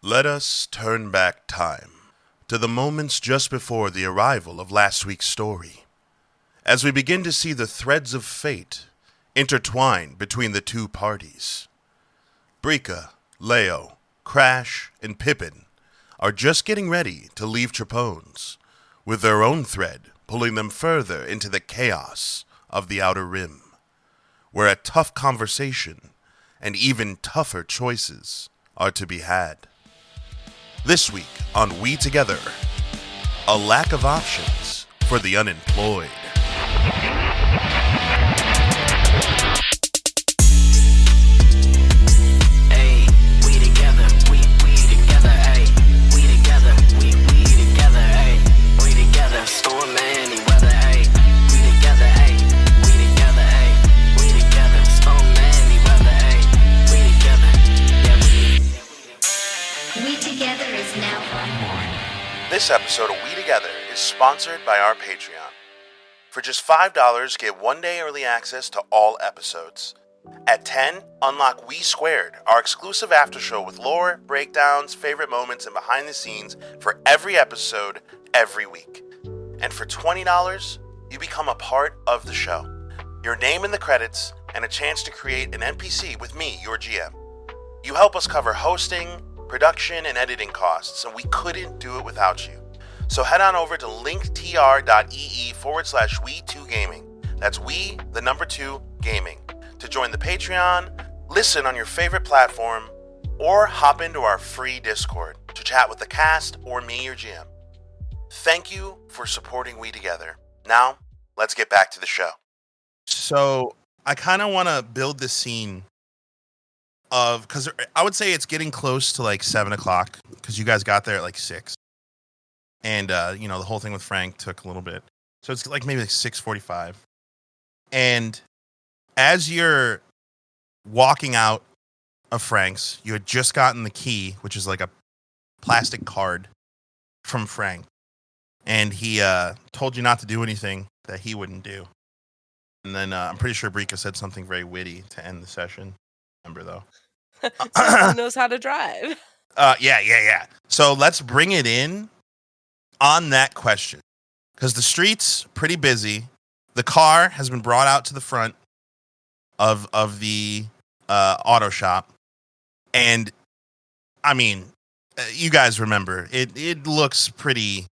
Let us turn back time to the moments just before the arrival of last week's story, as we begin to see the threads of fate intertwined between the two parties. Brika, Leo, Crash, and Pippin are just getting ready to leave Trapones, with their own thread pulling them further into the chaos of the Outer Rim, where a tough conversation and even tougher choices are to be had. This week on WeTogether, a lack of options for the unemployed. Hey, we together, we together, hey, we together, we together, hey, we together, storm any weather, hey, we together, hey, we together, hey, we together, storm any weather, hey, we together, yeah, We Together is now online. This episode of WeTogether is sponsored by our Patreon. For just $5, get 1 day early access to all episodes. At $10, unlock We Squared, our exclusive after show with lore, breakdowns, favorite moments, and behind the scenes for every episode, every week. And for $20, you become a part of the show. Your name in the credits, and a chance to create an NPC with me, your GM. You help us cover hosting, production, and editing costs, and we couldn't do it without you. So head on over to linktr.ee/we2gaming. That's we, the number 2, gaming. To join the Patreon, listen on your favorite platform, or hop into our free Discord to chat with the cast or me, your GM. Thank you for supporting We Together. Now, let's get back to the show. So, I kind of want to build this scene of, because I would say it's getting close to like 7 o'clock, because you guys got there at like 6. And, the whole thing with Frank took a little bit. So it's like maybe like 6:45. And as you're walking out of Frank's, you had just gotten the key, which is like a plastic card from Frank. And he told you not to do anything that he wouldn't do. And then I'm pretty sure Brika said something very witty to end the session. Remember, though. Someone knows how to drive. Yeah. So let's bring it in on that question, because the street's pretty busy. The car has been brought out to the front of the auto shop, and I mean, you guys remember it looks pretty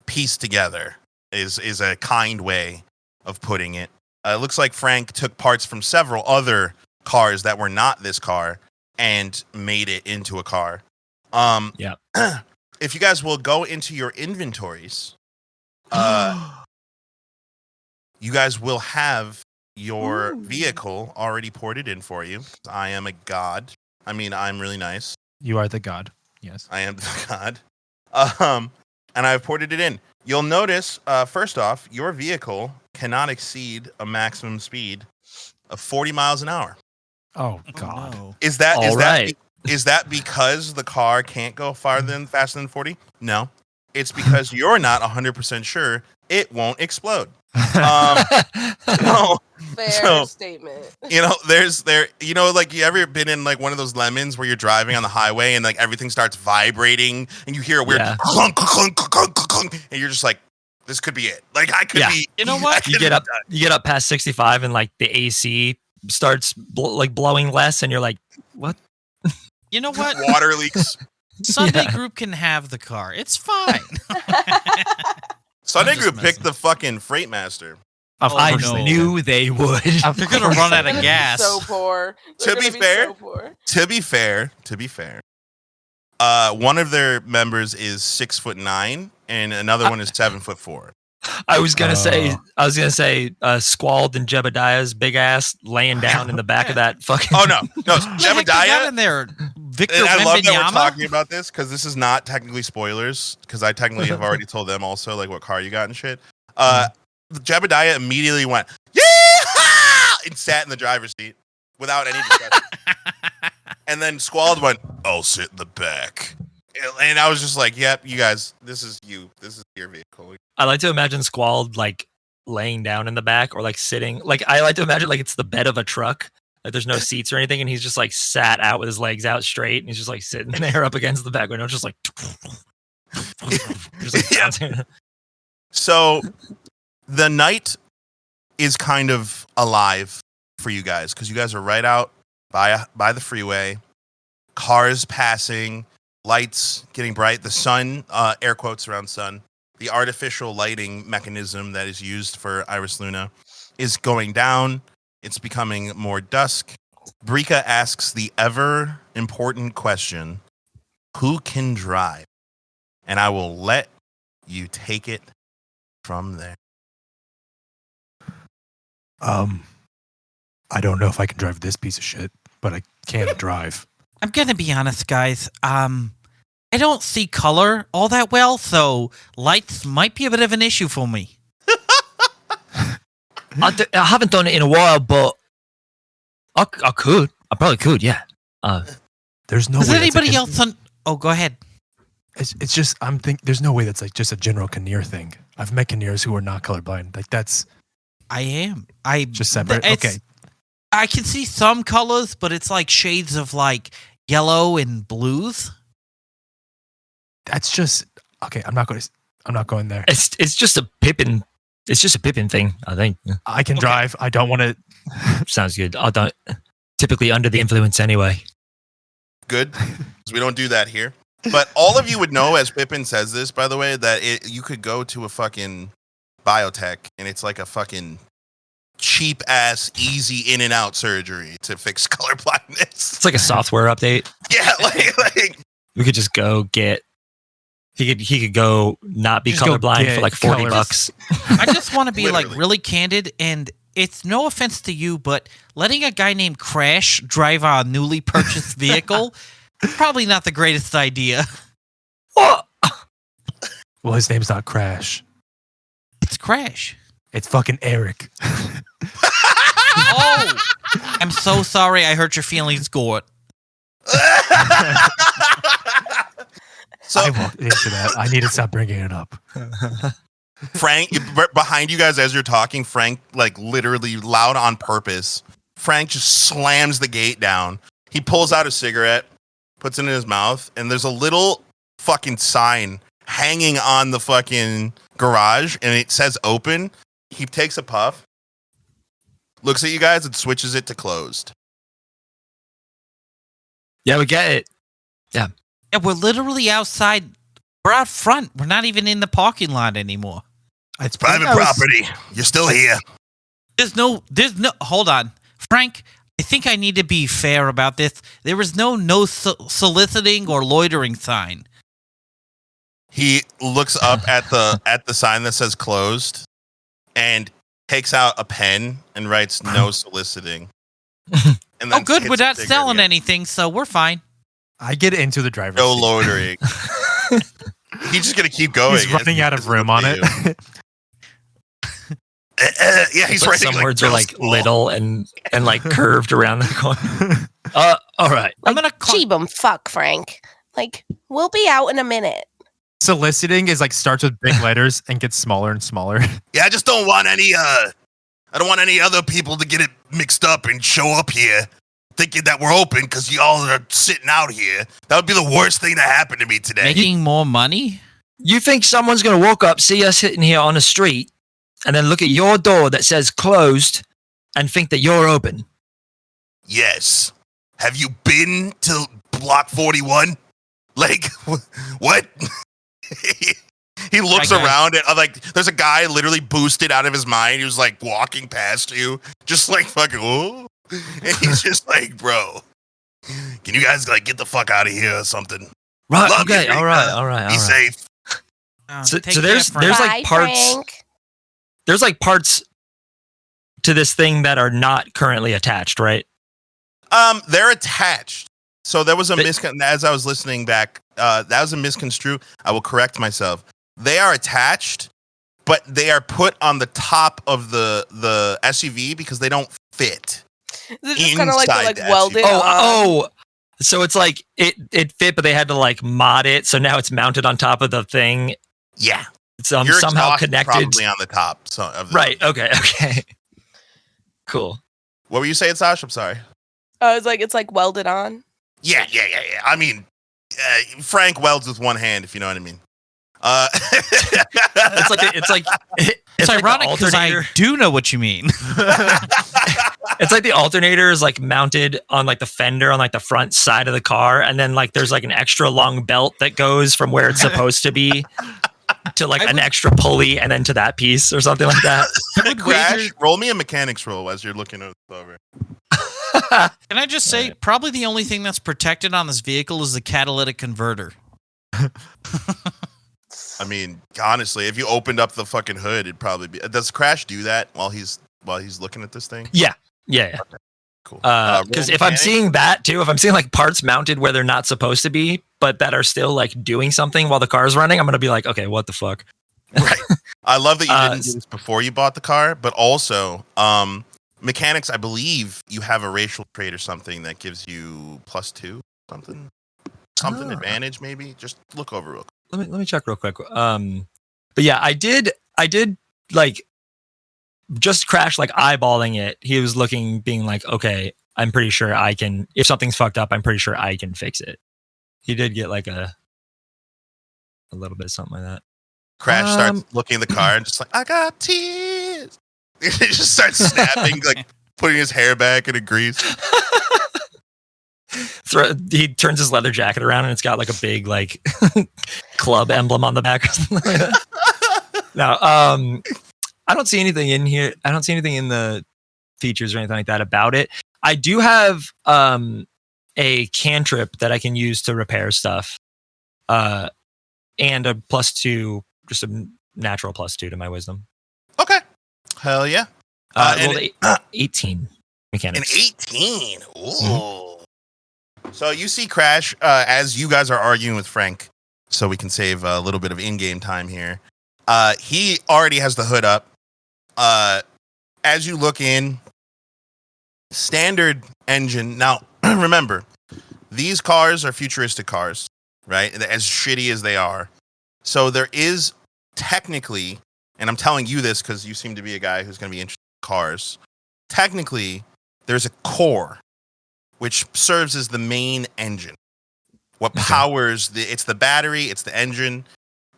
pieced together. Is a kind way of putting it. It looks like Frank took parts from several other cars that were not this car and made it into a car. Yeah. If you guys will go into your inventories, you guys will have your vehicle already ported in for you. I am a god. I mean, I'm really nice. You are the god. Yes. I am the god. And I've ported it in. You'll notice, first off, your vehicle cannot exceed a maximum speed of 40 miles an hour. Oh God. No. Is that All right. Is that because the car can't go faster than 40? No. It's because you're not 100% sure it won't explode. Fair statement. Like, you ever been in like one of those lemons where you're driving on the highway and like everything starts vibrating and you hear a weird clunk, clunk, clunk, clunk, and you're just like, this could be it. Like, I could be. You know what? You get up past 65 and like the AC starts blowing less, and you're like, what? You know what? Water leaks. Sunday Group can have the car. It's fine. Sunday just Group messing. picked the fucking Freightmaster. I no. knew they would. They're gonna run out of gas. So poor. To be fair, one of their members is 6'9", and another one is 7'4". I was gonna say, Squalled and Jebediah's big ass laying down in the back of that fucking. Oh no, What the heck is that Jebediah. in there? Victor And I love that we're Wembanyama? talking about this because this is not technically spoilers, because I technically have already told them also like what car you got and shit. Jebediah immediately went, yeah, and sat in the driver's seat without any discussion. And then Squalled went, I'll sit in the back. And I was just like, yep, you guys, this is your vehicle. I like to imagine Squalled like laying down in the back or like sitting. Like I like to imagine like it's the bed of a truck Like there's no seats or anything, and he's just like sat out with his legs out straight, and he's just like sitting there up against the back window, just like, just like bouncing. So the night is kind of alive for you guys because you guys are right out by the freeway, cars passing, lights getting bright, the sun, air quotes around sun, the artificial lighting mechanism that is used for Iris Luna is going down. It's becoming more dusk. Brika asks the ever important question, who can drive? And I will let you take it from there. I don't know if I can drive this piece of shit, but I can drive. I'm gonna be honest, guys. I don't see color all that well, so lights might be a bit of an issue for me. I haven't done it in a while, but I could. I probably could, yeah. There's no Does way anybody else on? Oh, go ahead. It's just there's no way that's like just a general Kinnear thing. I've met Kinnears who are not colorblind. Like that's I am. just separate. Okay. I can see some colors, but it's like shades of like yellow and blues. That's just okay. I'm not going there. It's just a Pippin. It's just a Pippin thing, I think. I can drive. I don't want to. Sounds good. I don't typically under the influence anyway. Good, because we don't do that here. But all of you would know, as Pippin says this, by the way, that you could go to a fucking biotech and it's like a fucking cheap ass, easy in and out surgery to fix color blindness. It's like a software update. Yeah, like We could just go get. He could go not be Just go colorblind get for like $40. colors. I just want to be like Literally. really candid, and it's no offense to you, but letting a guy named Crash drive our newly purchased vehicle, probably not the greatest idea. What? Well, his name's not Crash. It's Crash. It's fucking Eric. Oh, I'm so sorry. I hurt your feelings, Gort. so I walked into that. I need to stop bringing it up. Frank, behind you guys as you're talking, Frank, like literally loud on purpose, Frank just slams the gate down. He pulls out a cigarette, puts it in his mouth, and there's a little fucking sign hanging on the fucking garage, and it says open. He takes a puff, looks at you guys, and switches it to closed. Yeah, we get it. Yeah, we're literally outside. We're out front. We're not even in the parking lot anymore. It's private property. You're still here. There's no, hold on. Frank, I think I need to be fair about this. There is no soliciting or loitering sign. He looks up at the sign that says closed and takes out a pen and writes no soliciting. And Oh, good. hits We're the not sticker selling again. anything, so we're fine. I get into the driver's No seat. loitering. He's just gonna keep going. He's running out of room on it. Yeah, he's But writing. some like, words are middle like school. little and like curved around the corner. All right. I'm gonna call. Cheebum, fuck, Frank. Like, we'll be out in a minute. Soliciting is like starts with big letters and gets smaller and smaller. Yeah, I just don't want any. I don't want any other people to get it mixed up and show up here thinking that we're open because y'all are sitting out here. That would be the worst thing to happen to me today. Making more money? You think someone's going to walk up, see us sitting here on the street, and then look at your door that says closed and think that you're open? Yes. Have you been to Block 41? Like, what? He looks Hi, guys. around and like, there's a guy literally boosted out of his mind. He was like walking past you, just like fucking, oh. And he's just like, bro, can you guys like get the fuck out of here or something? Right. Love you, Okay. Rika. All right. Be safe. So Take care, there's Frank. like Bye, parts- Frank. There's like parts to this thing that are not currently attached, right? They're attached. So there was a They- as I was listening back, that was a misconstrue. I will correct myself. They are attached, but they are put on the top of the SUV because they don't fit. Is it just kind of like, Inside the welded SUV. on? Oh. So it's like it fit, but they had to like mod it. So now it's mounted on top of the thing. Yeah, It's Your somehow exhaust is connected. probably on the top. So of the, Right. Okay. Cool. What were you saying, Sash? I'm sorry. I was like, it's like welded on. Yeah. I mean, Frank welds with one hand, if you know what I mean. It's like It's like the ironic because I alternator. do know what you mean. It's like the alternator is like mounted on like the fender on like the front side of the car, and then like there's like an extra long belt that goes from where it's supposed to be to like an extra pulley, and then to that piece or something like that. Crash, roll me a mechanics roll as you're looking over. Can I just say, probably the only thing that's protected on this vehicle is the catalytic converter. I mean, honestly, if you opened up the fucking hood, it'd probably be. Does Crash do that while he's looking at this thing? Yeah. Cool. Because if I'm seeing that too, if I'm seeing like parts mounted where they're not supposed to be, but that are still like doing something while the car's running, I'm gonna be like, okay, what the fuck? Right. I love that you didn't do this before you bought the car, but also mechanics. I believe you have a racial trait or something that gives you +2 something advantage. Maybe just look over real quick. Let me check real quick. But yeah, I did like just Crash like eyeballing it. He was looking, being like, okay, I'm pretty sure I can. If something's fucked up, I'm pretty sure I can fix it. He did get like a little bit of something like that. Crash starts looking at the car and just like, I got tears. He just starts snapping, like putting his hair back and agrees. He turns his leather jacket around and it's got like a big like club emblem on the back or something like that. Now, I don't see anything in here. I don't see anything in the features or anything like that about it. I do have a cantrip that I can use to repair stuff, and a +2, just a natural +2 to my wisdom. Okay. Hell yeah. I rolled 18 An mechanics. 18. Ooh. Mm-hmm. So you see Crash as you guys are arguing with Frank, so we can save a little bit of in-game time here. He already has the hood up. As you look in, standard engine. Now, remember, these cars are futuristic cars, right? As shitty as they are. So there is technically, and I'm telling you this because you seem to be a guy who's going to be interested in cars. Technically, there's a core, which serves as the main engine. What powers it's the battery, it's the engine.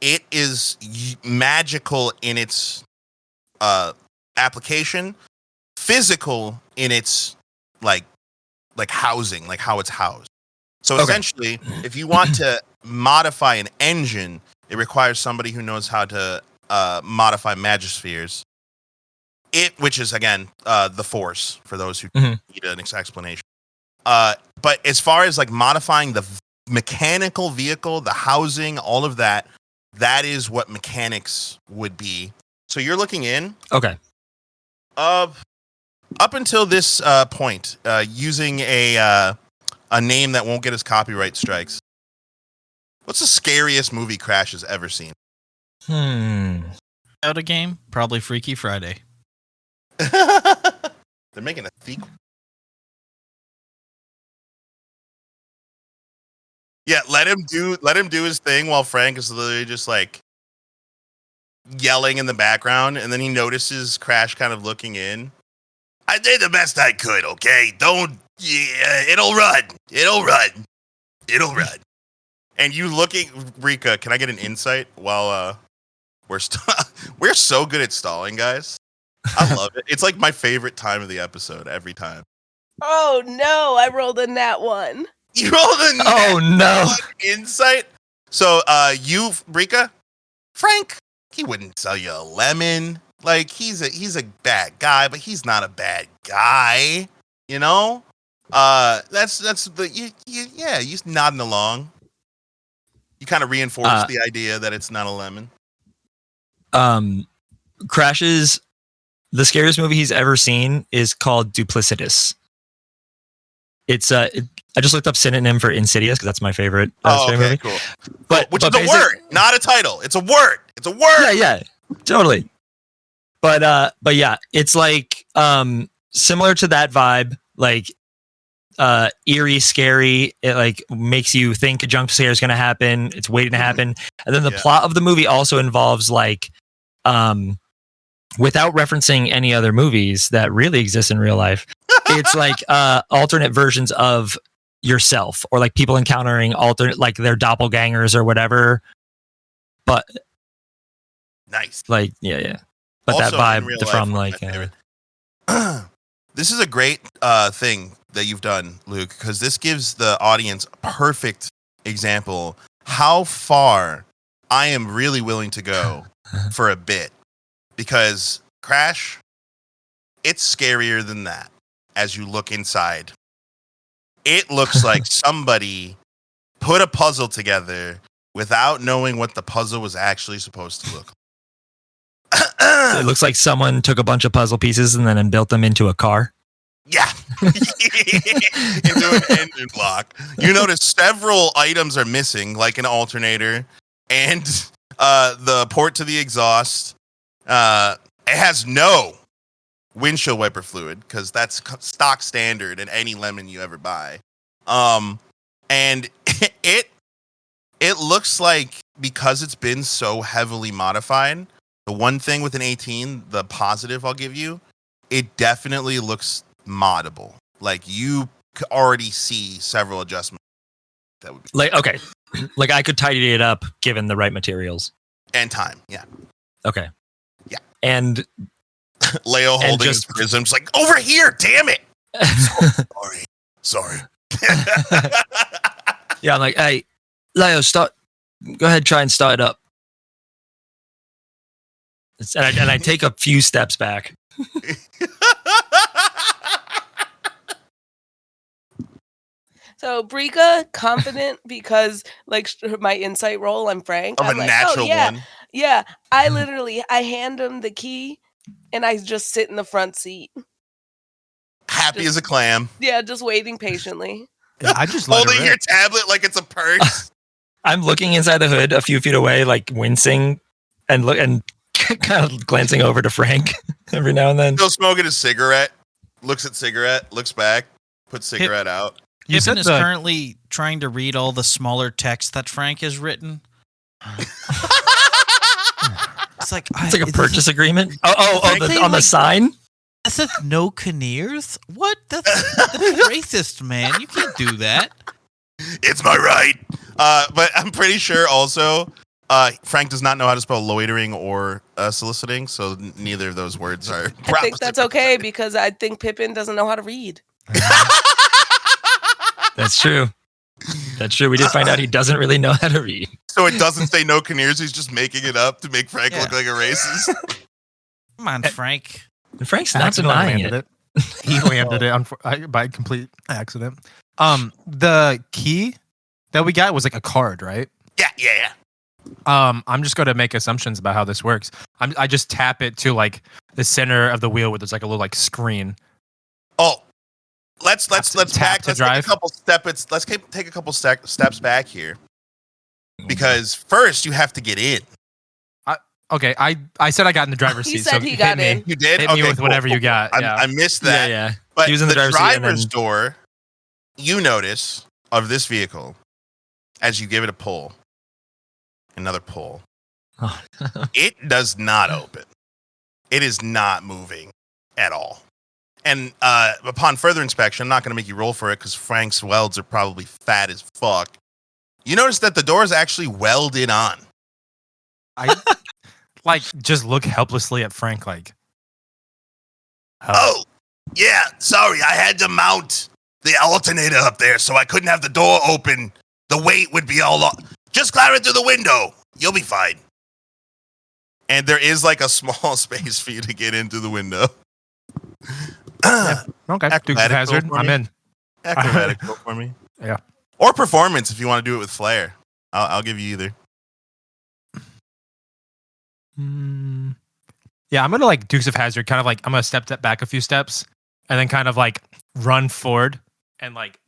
It is magical in its application, physical in its like housing, like how it's housed. So essentially, if you want to modify an engine, it requires somebody who knows how to modify magispheres. Which is again the Force for those who need an explanation. But as far as like modifying the mechanical vehicle, the housing, all of that, that is what mechanics would be. So you're looking in. Okay. Up until this point, using a name that won't get us copyright strikes. What's the scariest movie Crash has ever seen? Out a game? Probably Freaky Friday. They're making a sequel. Yeah, let him do his thing while Frank is literally just like yelling in the background, and then he notices Crash kind of looking in. I did the best I could, okay? It'll run. And you looking, Rika, can I get an insight while we're so good at stalling, guys. I love it. It's like my favorite time of the episode every time. Oh no, I rolled a nat 1. You rolled a no insight. So you, Rika, Frank, he wouldn't sell you a lemon. Like he's a bad guy, but he's not a bad guy. You know? That's the you nodding along. You kind of reinforce the idea that it's not a lemon. Crash's the scariest movie he's ever seen is called Duplicitous. It's I just looked up synonym for Insidious because that's my favorite. Movie. Cool. But which is a word, not a title. It's a word. It's a word. Yeah, totally. But yeah, it's like similar to that vibe, like eerie, scary. It like makes you think a jump scare is going to happen. It's waiting to happen, and then the plot of the movie also involves like without referencing any other movies that really exist in real life. it's like alternate versions of yourself, or like people encountering alternate, like their doppelgangers or whatever. But Nice. like, yeah. But Also, that in real vibe life, from one of like, my favorite. This is a great thing that you've done, Luke, because this gives the audience a perfect example how far I am really willing to go for a bit. Because Crash, it's scarier than that as you look inside. It looks like somebody put a puzzle together without knowing what the puzzle was actually supposed to look like. it looks like someone took a bunch of puzzle pieces and then built them into a car. Yeah. Into an engine block. You notice several items are missing, like an alternator and the port to the exhaust. It has no windshield wiper fluid because that's stock standard in any lemon you ever buy. And it looks like, because it's been so heavily modified, the one thing with an 18, the positive I'll give you, it definitely looks moddable. Like you could already see several adjustments that would be Like, okay, like I could tidy it up given the right materials and time. Yeah. Okay. Yeah. And Leo And holding just- his prisms like, over here, damn it. Sorry. yeah, I'm like, hey, Leo, go ahead, try and start it up. And I take a few steps back. So Brika, confident because like my insight roll, I'm Frank. Of I'm a like, natural oh, yeah, one. yeah. I hand him the key, and I just sit in the front seat. Happy as a clam. Yeah, just waiting patiently. Yeah, I just let her Holding your rip. tablet like it's a purse. I'm looking inside the hood a few feet away, like wincing and kind of glancing over to Frank every now and then. Still smoking a cigarette. Looks at cigarette. Looks back. Puts cigarette out. You Pippin said is the- currently trying to read all the smaller text that Frank has written. It's like It's like a purchase agreement. On the like- sign. That says no Kinnears? What? That's racist, man. You can't do that. It's my right. But I'm pretty sure also Frank does not know how to spell loitering or soliciting, so neither of those words are. I think that's okay because I think Pippin doesn't know how to read. That's true. That's true. We did find out he doesn't really know how to read. So it doesn't say no Kinnears. He's just making it up to make Frank Yeah. look like a racist. Come on, Frank. And Frank's not Accidentally denying landed it. He landed it by complete accident. The key that we got was like a card, right? Yeah. I'm just going to make assumptions about how this works. I just tap it to like the center of the wheel where there's like a little like screen. Oh, let's Tap back. to Let's take a drive. couple steps. Let's take a couple steps back here, because first you have to get in. Okay, I said I got in the driver's He seat. said so he got hit me. in. You did. Hit me with whatever you got. Yeah. I missed that. Yeah. But He was in the driver's seat and driver's then- door, you notice of this vehicle, as you give it a pull, another pull, Oh. it does not open. It is not moving at all. And upon further inspection, I'm not going to make you roll for it because Frank's welds are probably fat as fuck. You notice that the door is actually welded on. I like just look helplessly at Frank like. Oh, yeah. Sorry, I had to mount the alternator up there, so I couldn't have the door open. The weight would be all off. Just climb it through the window. You'll be fine. And there is like a small space for you to get into the window. Okay, Dukes of Acrobatic Hazard. roll for I'm me. in. Acrobatic roll for me. Yeah. Or performance if you want to do it with flair. I'll give you either. Yeah, I'm gonna like Dukes of Hazard, kind of like I'm gonna step back a few steps, and then kind of like run forward and like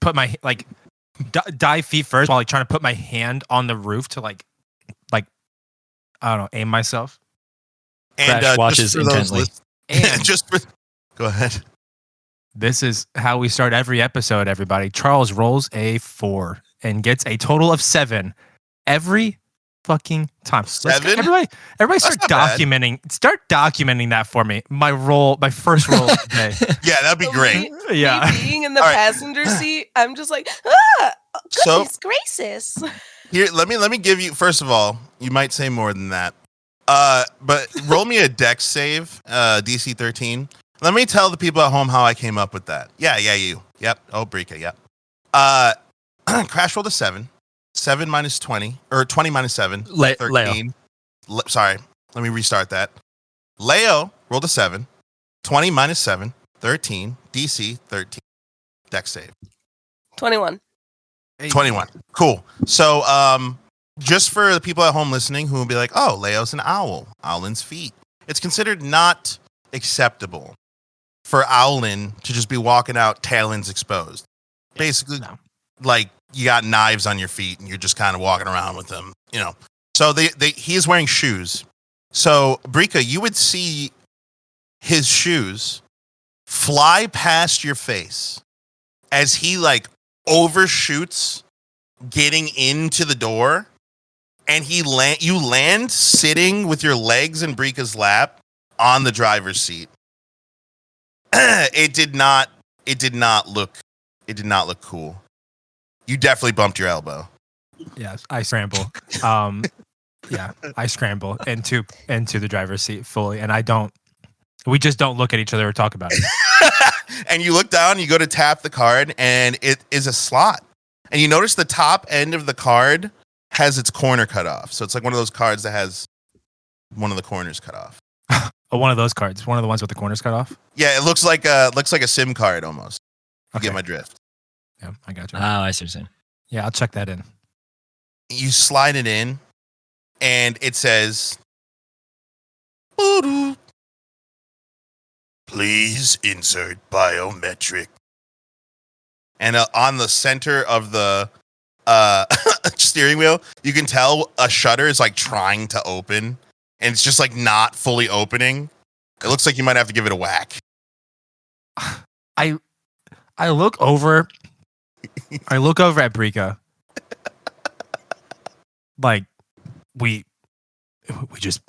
put my dive feet first while like trying to put my hand on the roof to like I don't know, aim myself. And Crash watches just for those intently. And just for, go ahead. this is how we start every episode, everybody. Charles rolls a 4 and gets a total of 7 every fucking time. Seven? Everybody start not bad. documenting. Start documenting that for me. My first roll of the day. Yeah, that'd be So great. Yeah. Me being in the All right. passenger seat, I'm just like, So goodness gracious. here, let me give you. First of all, you might say more than that. But roll me a dex save, DC 13. Let me tell the people at home how I came up with that. Yeah, you. Yep. Oh, Brika. Yep. Crash rolled a 7. 7 minus 20, or 20 minus 7. Leo. 13. Sorry. Let me restart that. Leo rolled a 7. 20 minus 7. 13. DC 13. Dex save. 21. 21. Cool. So, just for the people at home listening who will be like, oh, Leo's an owl. Owlin's feet. It's considered not acceptable for Owlin to just be walking out talons exposed. Basically, no. like you got knives on your feet and you're just kind of walking around with them, you know. So he is wearing shoes. So, Brika, you would see his shoes fly past your face as he like overshoots getting into the door, and you land sitting with your legs in Brika's lap on the driver's seat. It did not look cool. You definitely bumped your elbow. Yeah, I scramble. Yeah, I scramble into the driver's seat fully, and we just don't look at each other or talk about it. And you look down, you go to tap the card, and it is a slot. And you notice the top end of the card has its corner cut off. So it's like one of those cards that has one of the corners cut off. Oh, one of those cards, one of the ones with the corners cut off. Yeah, it looks like a SIM card almost. You Okay. get my drift. Yeah, I got you. Oh, I see what you're saying. Yeah, I'll check that in. You slide it in, and it says, "Boo-doo. Please insert biometric." And on the center of the steering wheel, you can tell a shutter is like trying to open, and it's just like not fully opening. It looks like you might have to give it a whack. I look over. I look over at Brika. Like, we just.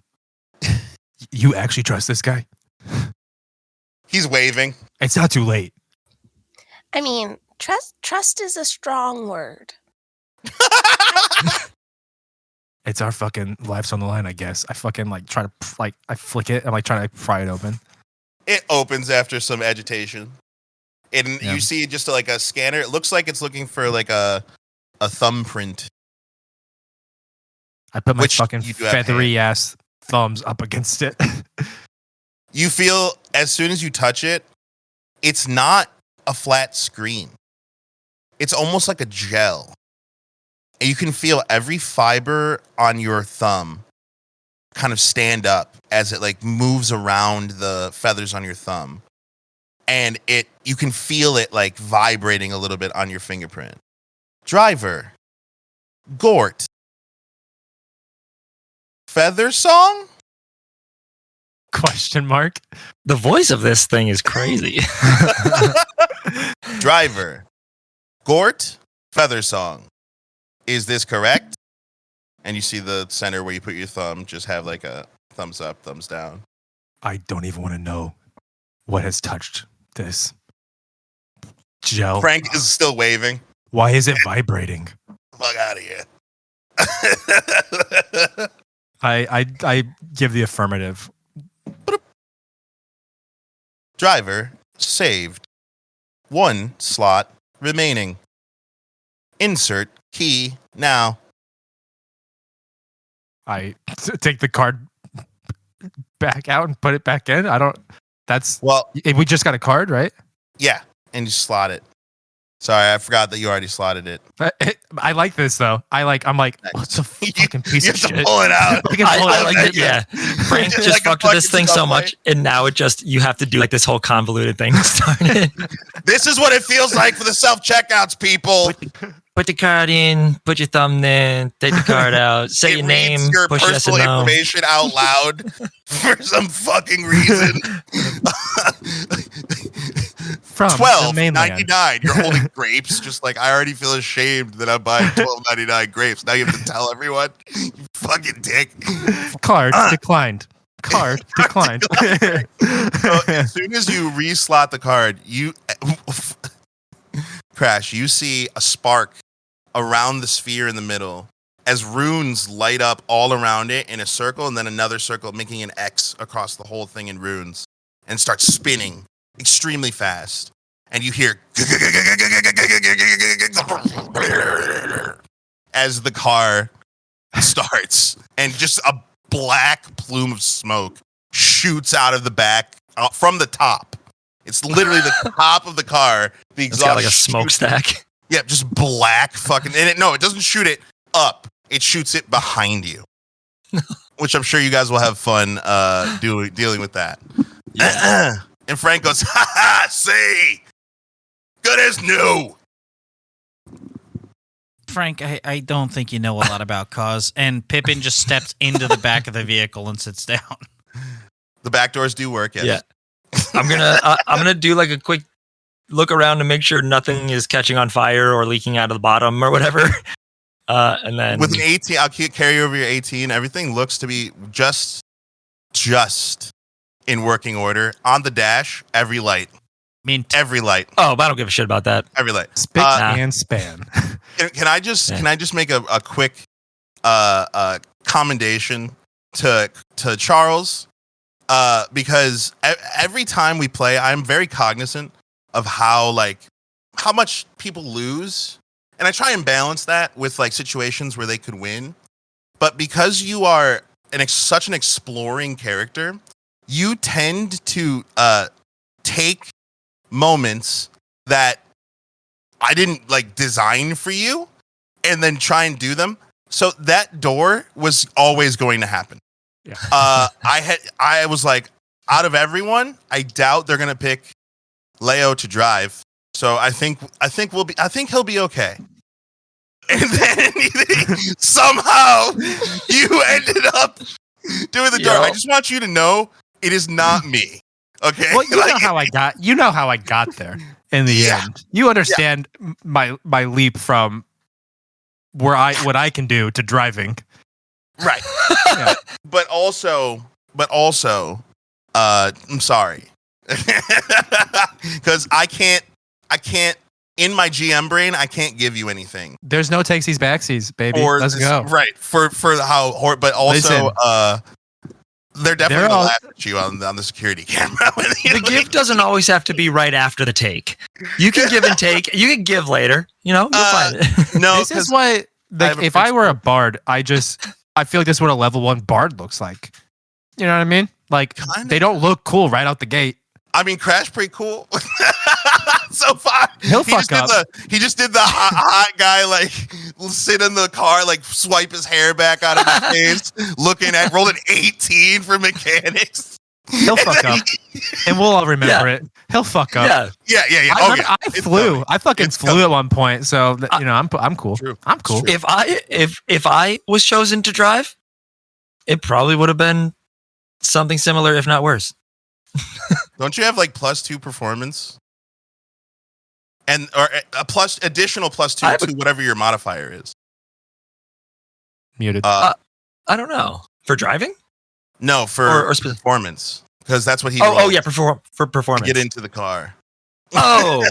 You actually trust this guy? He's waving. It's not too late. I mean, trust is a strong word. It's our fucking lives on the line, I guess. I fucking like try to I flick it and like try to pry it open. It opens after some agitation. And Yeah. you see just like a scanner. It looks like it's looking for like a thumbprint. I put my Which fucking you do have feathery ass thumbs up against it. You feel as soon as you touch it, it's not a flat screen. It's almost like a gel. And you can feel every fiber on your thumb kind of stand up as it like moves around the feathers on your thumb. And you can feel it like vibrating a little bit on your fingerprint. Driver. Gort. Feather song? Question mark. The voice of this thing is crazy. Driver. Gort. Feather song. Is this correct? And you see the center where you put your thumb just have like a thumbs up, thumbs down. I don't even want to know what has touched this gel. Frank is still waving. Why is it vibrating? Fuck out of here. I give the affirmative. Driver saved. 1 slot remaining. Insert key now. I take the card back out and put it back in. Well, We just got a card, right? yeah, and you slot it. Sorry, I forgot that you already slotted it. I like this though. I'm like, what's a fucking piece You of have to shit? pull it out. We can pull it I out. like it. Yeah, Frank Just just like a fucked with this fucking thing so subway. much, and now you have to do like this whole convoluted thing to start it. This is what it feels like for the self-checkouts, people. Put the card in, put your thumb in, take the card out, say It your reads name, your push yes or personal no. information out loud for some fucking reason. From the mainland. $12.99. You're holding grapes. Just like I already feel ashamed that I'm buying $12.99 grapes. Now you have to tell everyone. You fucking dick. Card declined. Card declined. So as soon as you reslot the card, you Crash. You see a spark around the sphere in the middle as runes light up all around it in a circle, and then another circle making an X across the whole thing in runes, and starts spinning extremely fast. And you hear as the car starts, and just a black plume of smoke shoots out of the back from the top. It's literally the top of the car. The It's exhaust got like a smokestack. Yeah, just black fucking. And it doesn't shoot it up. It shoots it behind you, which I'm sure you guys will have fun dealing with that. Yeah. And Frank goes, "Ha ha! See, good as new." Frank, I don't think you know a lot about cars. And Pippin just steps into the back of the vehicle and sits down. The back doors do work. Yes. Yeah. I'm gonna do like a quick look around to make sure nothing is catching on fire or leaking out of the bottom or whatever. And then With an 18, I'll carry over your 18. Everything looks to be just in working order. On the dash, every light. Mint. Every light. oh, but I don't give a shit about that. Every light. Spick Uh, and span. Can I just make a quick commendation to Charles? Because every time we play, I'm very cognizant of how much people lose, and I try and balance that with like situations where they could win. But because you are such an exploring character, you tend to take moments that I didn't like design for you, and then try and do them. So that door was always going to happen. Yeah. I was like, out of everyone, I doubt they're gonna pick Leo to drive. So I think he'll be okay. And then somehow you ended up doing the door. Yo. I just want you to know it is not me. Okay. Well, you know how I got there in the Yeah. end. You understand my leap from what I can do to driving. Right. Yeah. But also, I'm sorry. Because I can't in my GM brain, I can't give you anything. There's no takesies backsies, baby. Let's go. Right. For how but also Listen. they're definitely They're gonna all- laugh at you on the security camera. The give doesn't always have to be right after the take. You can give and take. You can give later. You'll find it. No, This is why, have a if I were a bard, I feel like this is what a level 1 bard looks like. You know what I mean? Like, Kinda. they don't look cool right out the gate. I mean, Crash pretty cool. So far, He'll fuck up. He just did the hot guy, like sit in the car, like swipe his hair back out of his face, rolled an 18 for mechanics. He'll fuck up, and we'll all remember it. He'll fuck up. Yeah. Yeah. I, Oh, remember yeah. I It's flew. coming. I fucking It's flew coming. at one point. So I'm cool. True. I'm cool. True. If I was chosen to drive, it probably would have been something similar, if not worse. Don't you have like +2 performance? Or a additional +2 I have to whatever your modifier is. Muted. I don't know. For driving? No, for Or performance, because that's what he. Oh rolled yeah, for to performance. get into the car. Oh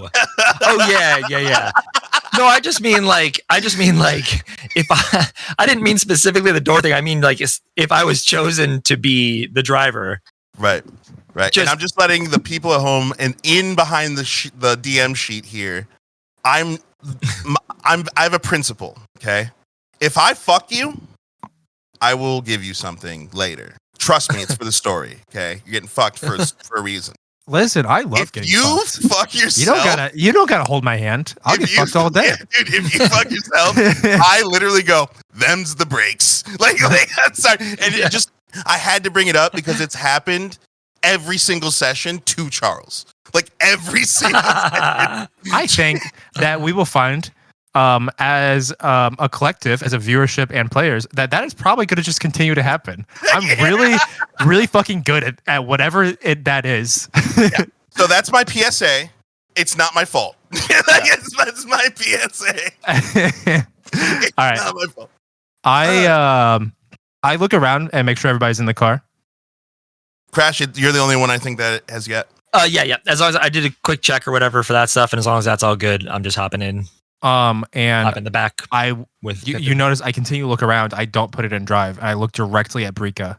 yeah. No, I just mean like if I didn't mean specifically the door thing. I mean like if I was chosen to be the driver. Right. And Just- I'm just letting the people at home and in behind the DM sheet here. I have a principle. Okay, if I fuck you, I will give you something later. Trust me, it's for the story. Okay, you're getting fucked for a reason. Listen, I love If getting you fucked. fuck yourself, You don't gotta hold my hand. I'll if get you- fucked all day. Yeah, dude, if you fuck yourself, I literally go, them's the breaks. Like sorry. And it just, I had to bring it up because it's happened every single session to Charles. Like every single session. I think that we will find, as a collective, as a viewership and players, that is probably going to just continue to happen. I'm really fucking good at whatever that is. So that's my PSA. It's not my fault. That's my PSA. All right. Not my fault. I look around and make sure everybody's in the car. Crash, you're the only one I think that has yet. Yeah. As long as I did a quick check or whatever for that stuff, and as long as that's all good, I'm just hopping in. And hop in the back. You notice I continue to look around. I don't put it in drive. I look directly at Brika,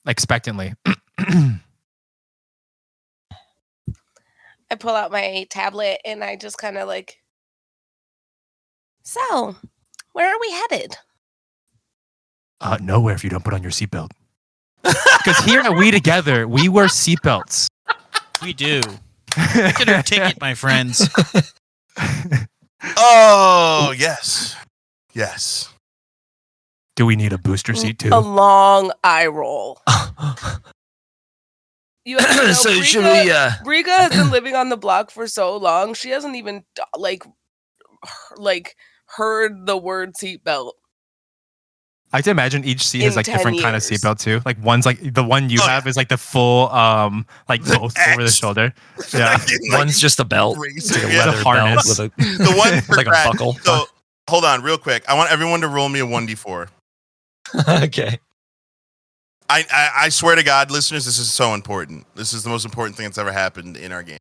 expectantly. I pull out my tablet and I just kind of like, so, where are we headed? Nowhere if you don't put on your seatbelt. Because here at WeTogether, we wear seatbelts. We do. Look at her ticket, my friends. Oh, yes. Yes. Do we need a booster seat too? A long eye roll. You know, So Brika, should we? Brika has been living on the block for so long. She hasn't even heard the word seatbelt. I can imagine each seat In has like 10 different kind of years. seatbelt too. Like one's like the one you have is like the full like The both over the X. shoulder. Yeah. One's just a belt. Race It's like a it. Yeah. leather Harness. belt with a The one for like a Crash. buckle. So, hold on, real quick. I want everyone to roll me a 1d4. Okay. I swear to God, listeners, this is so important. This is the most important thing that's ever happened in our game.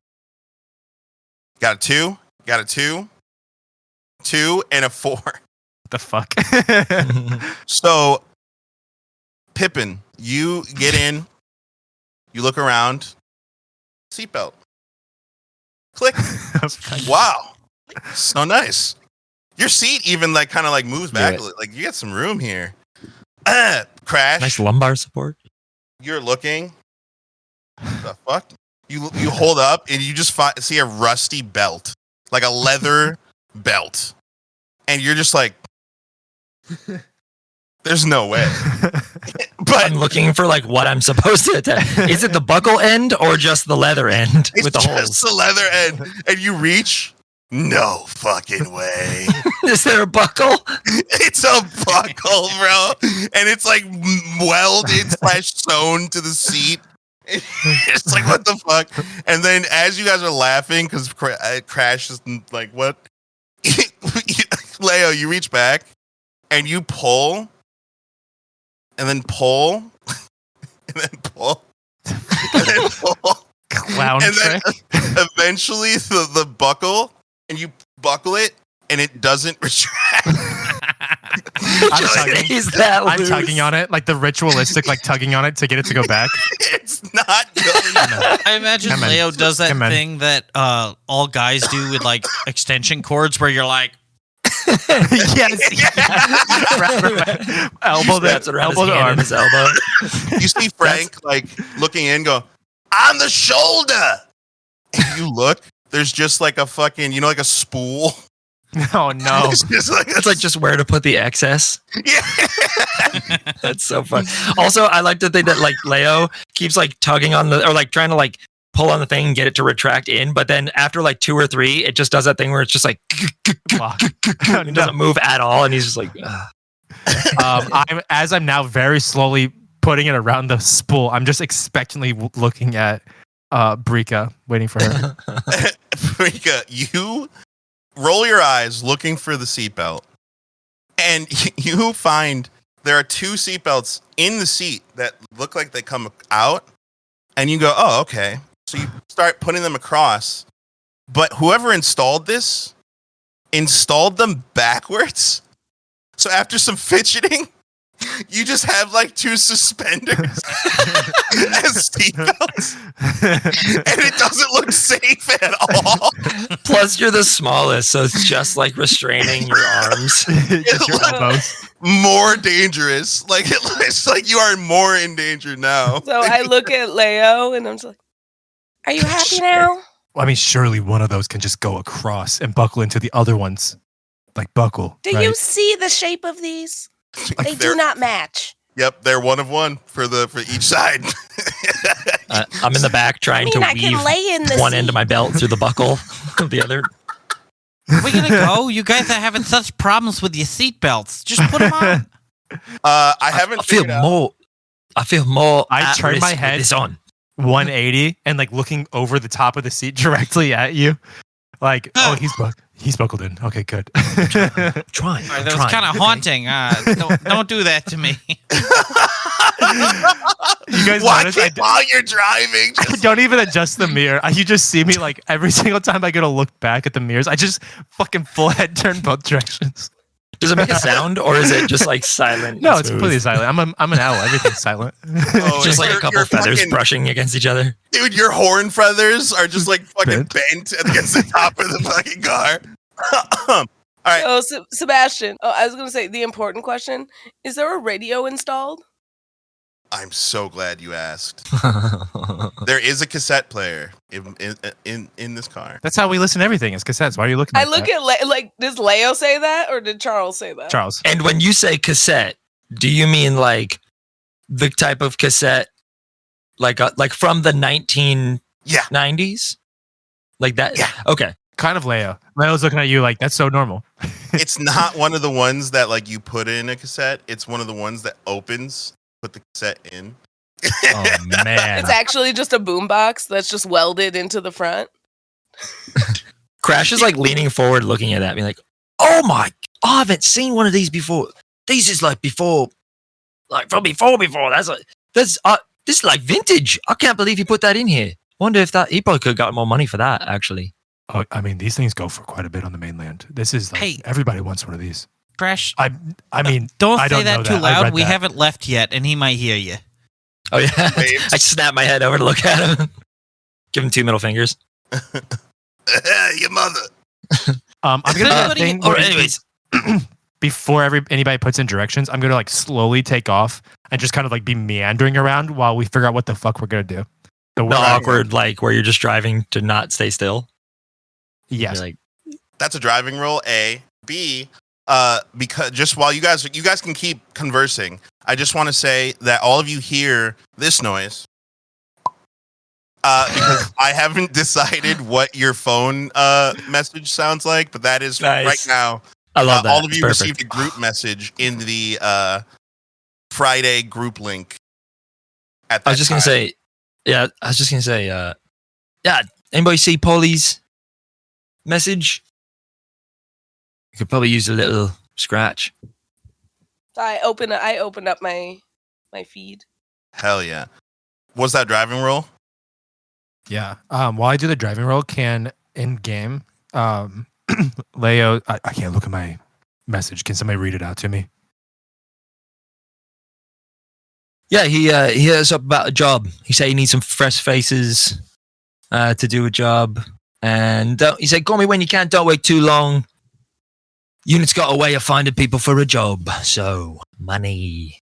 Got a 2, got a 2, 2, and a 4. What the fuck? So, Pippin, you get in, you look around, seatbelt. Click. Wow. So nice. Your seat even like kind of like moves back a little. Like you got some room here. Crash. Nice lumbar support. You're looking. What the fuck? You hold up and you just see a rusty belt, like a leather belt, and you're just like, "There's no way." But I'm looking for like what I'm supposed to attach. Is it the buckle end or just the leather end it's with the just holes? the leather end, and you reach. No fucking way. Is there a buckle? It's a buckle, bro, and it's like welded / sewn to the seat. It's like what the fuck. And then as you guys are laughing because Crash is like, what? Leo, you reach back and you pull, and then pull, and then pull, and then pull, Clown and trick. then eventually the buckle, and you buckle it, and it doesn't retract. I'm tugging. Is that I'm loose? tugging on it, like the ritualistic, like tugging on it to get it to go back. It's not going. I imagine Come on. Leo does that Come on. thing that all guys do with like extension cords where you're like, Yes. Elbow Wraps the it around his elbow the hand arm. and his elbow. You see Frank like looking in, go on the shoulder. And you look, there's just like a fucking, like a spool. Oh no. It's just like It's like just where to put the excess. yeah. That's so fun. Also, I like to think that like Leo keeps like tugging on the or like trying to like pull on the thing and get it to retract in, but then after like 2 or 3, it just does that thing where it's just like it doesn't move at all, and he's just like. Ugh. I'm now very slowly putting it around the spool. I'm just expectantly looking at Brika, waiting for her. Rika, you roll your eyes looking for the seatbelt, and you find there are 2 seatbelts in the seat that look like they come out, and you go, oh, okay. So you start putting them across, but whoever installed this installed them backwards. So after some fidgeting, you just have like 2 suspenders as seatbelts, and it doesn't look safe at all. Plus, you're the smallest, so it's just like restraining your arms. Just your elbows. More dangerous. Like it looks like you are more in danger now. So I look at Leo and I'm just like, are you happy now? Well, I mean, surely one of those can just go across and buckle into the other ones. Like buckle. Do right? you see the shape of these? They do They're- not match. Yep, they're 1 of 1 for each side. I'm in the back trying to I can weave lay in the one seat. end of my belt through the buckle of the other. "Are we gonna go? You guys are having such problems with your seatbelts. Just put them on." I haven't I feel figured out- more. I feel more. I at turn risk my with head- this on. 180 and like looking over the top of the seat directly at you. Like, oh, he's buckled in. Okay, good. Trying. That was kind of haunting. Don't do that to me. You guys Watch notice it while you're driving. I don't even adjust the mirror. You just see me like every single time I go to look back at the mirrors. I just fucking full head turn both directions. Does it make a sound, or is it just like silent? No, and it's smooth? completely silent. I'm an owl. Everything's silent. Oh, Just like a couple your feathers fucking- brushing against each other. Dude, your horn feathers are just like fucking bent against the top of the fucking car. All right. Oh, Sebastian. Oh, I was going to say the important question. Is there a radio installed? I'm so glad you asked. There is a cassette player in this car. That's how we listen to everything. It's cassettes. Why are you looking? I Like look that? at like, does Leo say that or did Charles say that? Charles. And when you say cassette, do you mean like the type of cassette, like from the 1990s, Yeah. like that? Yeah. Okay. Kind of Leo. Leo's looking at you like that's so normal. It's not one of the ones that like you put in a cassette. It's one of the ones that opens. Put the cassette in. Oh man. It's actually just a boombox that's just welded into the front. Crash is like leaning forward, looking at that, being like, "Oh my! I haven't seen one of these before. These is like before, like from before. This is like vintage. I can't believe you put that in here. Wonder if he probably could have got more money for that. Actually, Oh, I mean, these things go for quite a bit on the mainland. This is like Hey. everybody wants one of these. Crash. I mean, Don't I say don't know that too that. I loud. read We that. haven't left yet, and he might hear you. oh yeah, Waves. I snap my head over to look at him, give him 2 middle fingers. Your mother. I'm gonna do that Everybody- thing. Or where anyways, before anybody puts in directions, I'm gonna like slowly take off and just kind of like be meandering around while we figure out what the fuck we're gonna do. the Right. awkward like where you're just driving to not stay still. Yes. You're like, That's a driving role. A. B. Because just while you guys can keep conversing, I just want to say that all of you hear this noise. Because I haven't decided what your phone message sounds like, but that is Nice. right now. I love that. All of It's you perfect. received a group message in the Friday group link. At that I was just gonna say, yeah. Yeah. Anybody see Polly's message? You could probably use a little scratch. I opened up my feed. Hell yeah. Was that driving roll? Yeah. While I do the driving roll, can in game, Leo, I can't look at my message. Can somebody read it out to me? Yeah, he hit us up about a job. He said he needs some fresh faces to do a job, and he said, "Call me when you can. Don't wait too long. Unit's got a way of finding people for a job, so money."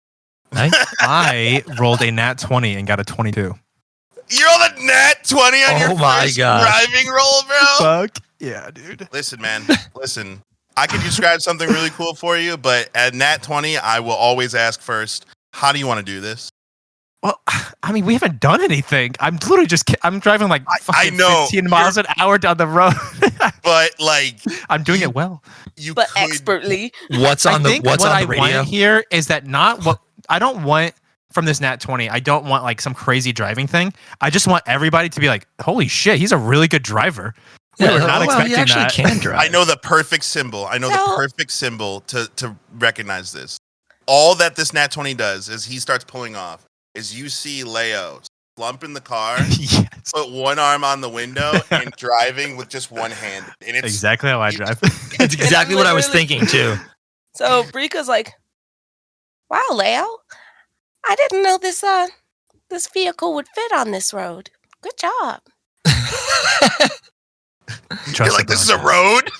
Right? I rolled a nat 20 and got a 22. You're on a nat 20 on Oh your my first gosh. driving roll, bro. Fuck yeah, dude. Listen, man. Listen. I could describe something really cool for you, but at nat 20, I will always ask first, how do you want to do this? Well, I mean, we haven't done anything. I'm literally I'm driving like I fucking know. 15 miles an hour down the road. But like I'm doing it well. you But could expertly. What's I on the think What's what on I the radio? want here is that not what I don't want from this nat 20. I don't want like some crazy driving thing. I just want everybody to be like, "Holy shit, he's a really good driver." We were not he expecting actually that. can drive. I know the perfect symbol. I know the So- perfect symbol to recognize this. All that this nat 20 does is he starts pulling off is you see Leo slump in the car, Yes, put one arm on the window and driving with just one hand. And it's exactly how I drive. That's exactly what I was literally- thinking too. So Brika's like, "Wow, Leo, I didn't know this vehicle would fit on this road. Good job." Trust you're the like, this is a process. road?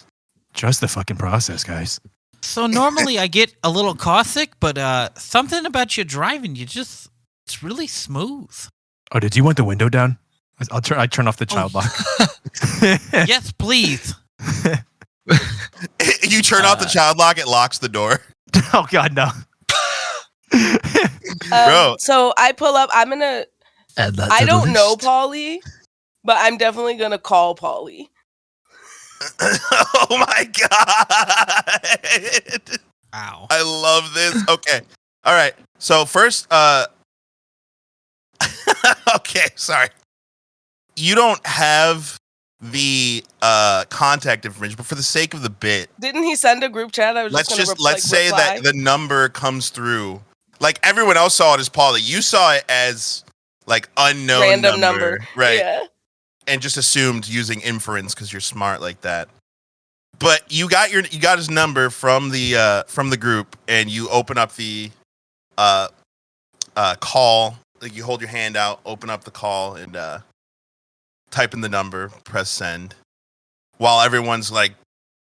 Trust the fucking process, guys. So normally I get a little caustic, but something about your driving, it's really smooth. Oh, did you want the window down? I turn off the child lock. Yes, please. You turn off the child lock, it locks the door. Oh God, no. Bro. So I pull up. I'm gonna. Add that I to the don't know list. Pauly, but I'm definitely gonna call Pauly. Oh my god. Ow. I love this. Okay. All right. So first okay, sorry. You don't have the contact information, but for the sake of the bit, Didn't he send a group chat? I was let's just gonna let's say reply. that the number comes through. Like everyone else saw it as Paulie. You saw it as like unknown Random number. right? Yeah. And just assumed using inference because you're smart like that. But you got his number from the group, and you open up the call. Like you hold your hand out, open up the call, and type in the number, press send. While everyone's like,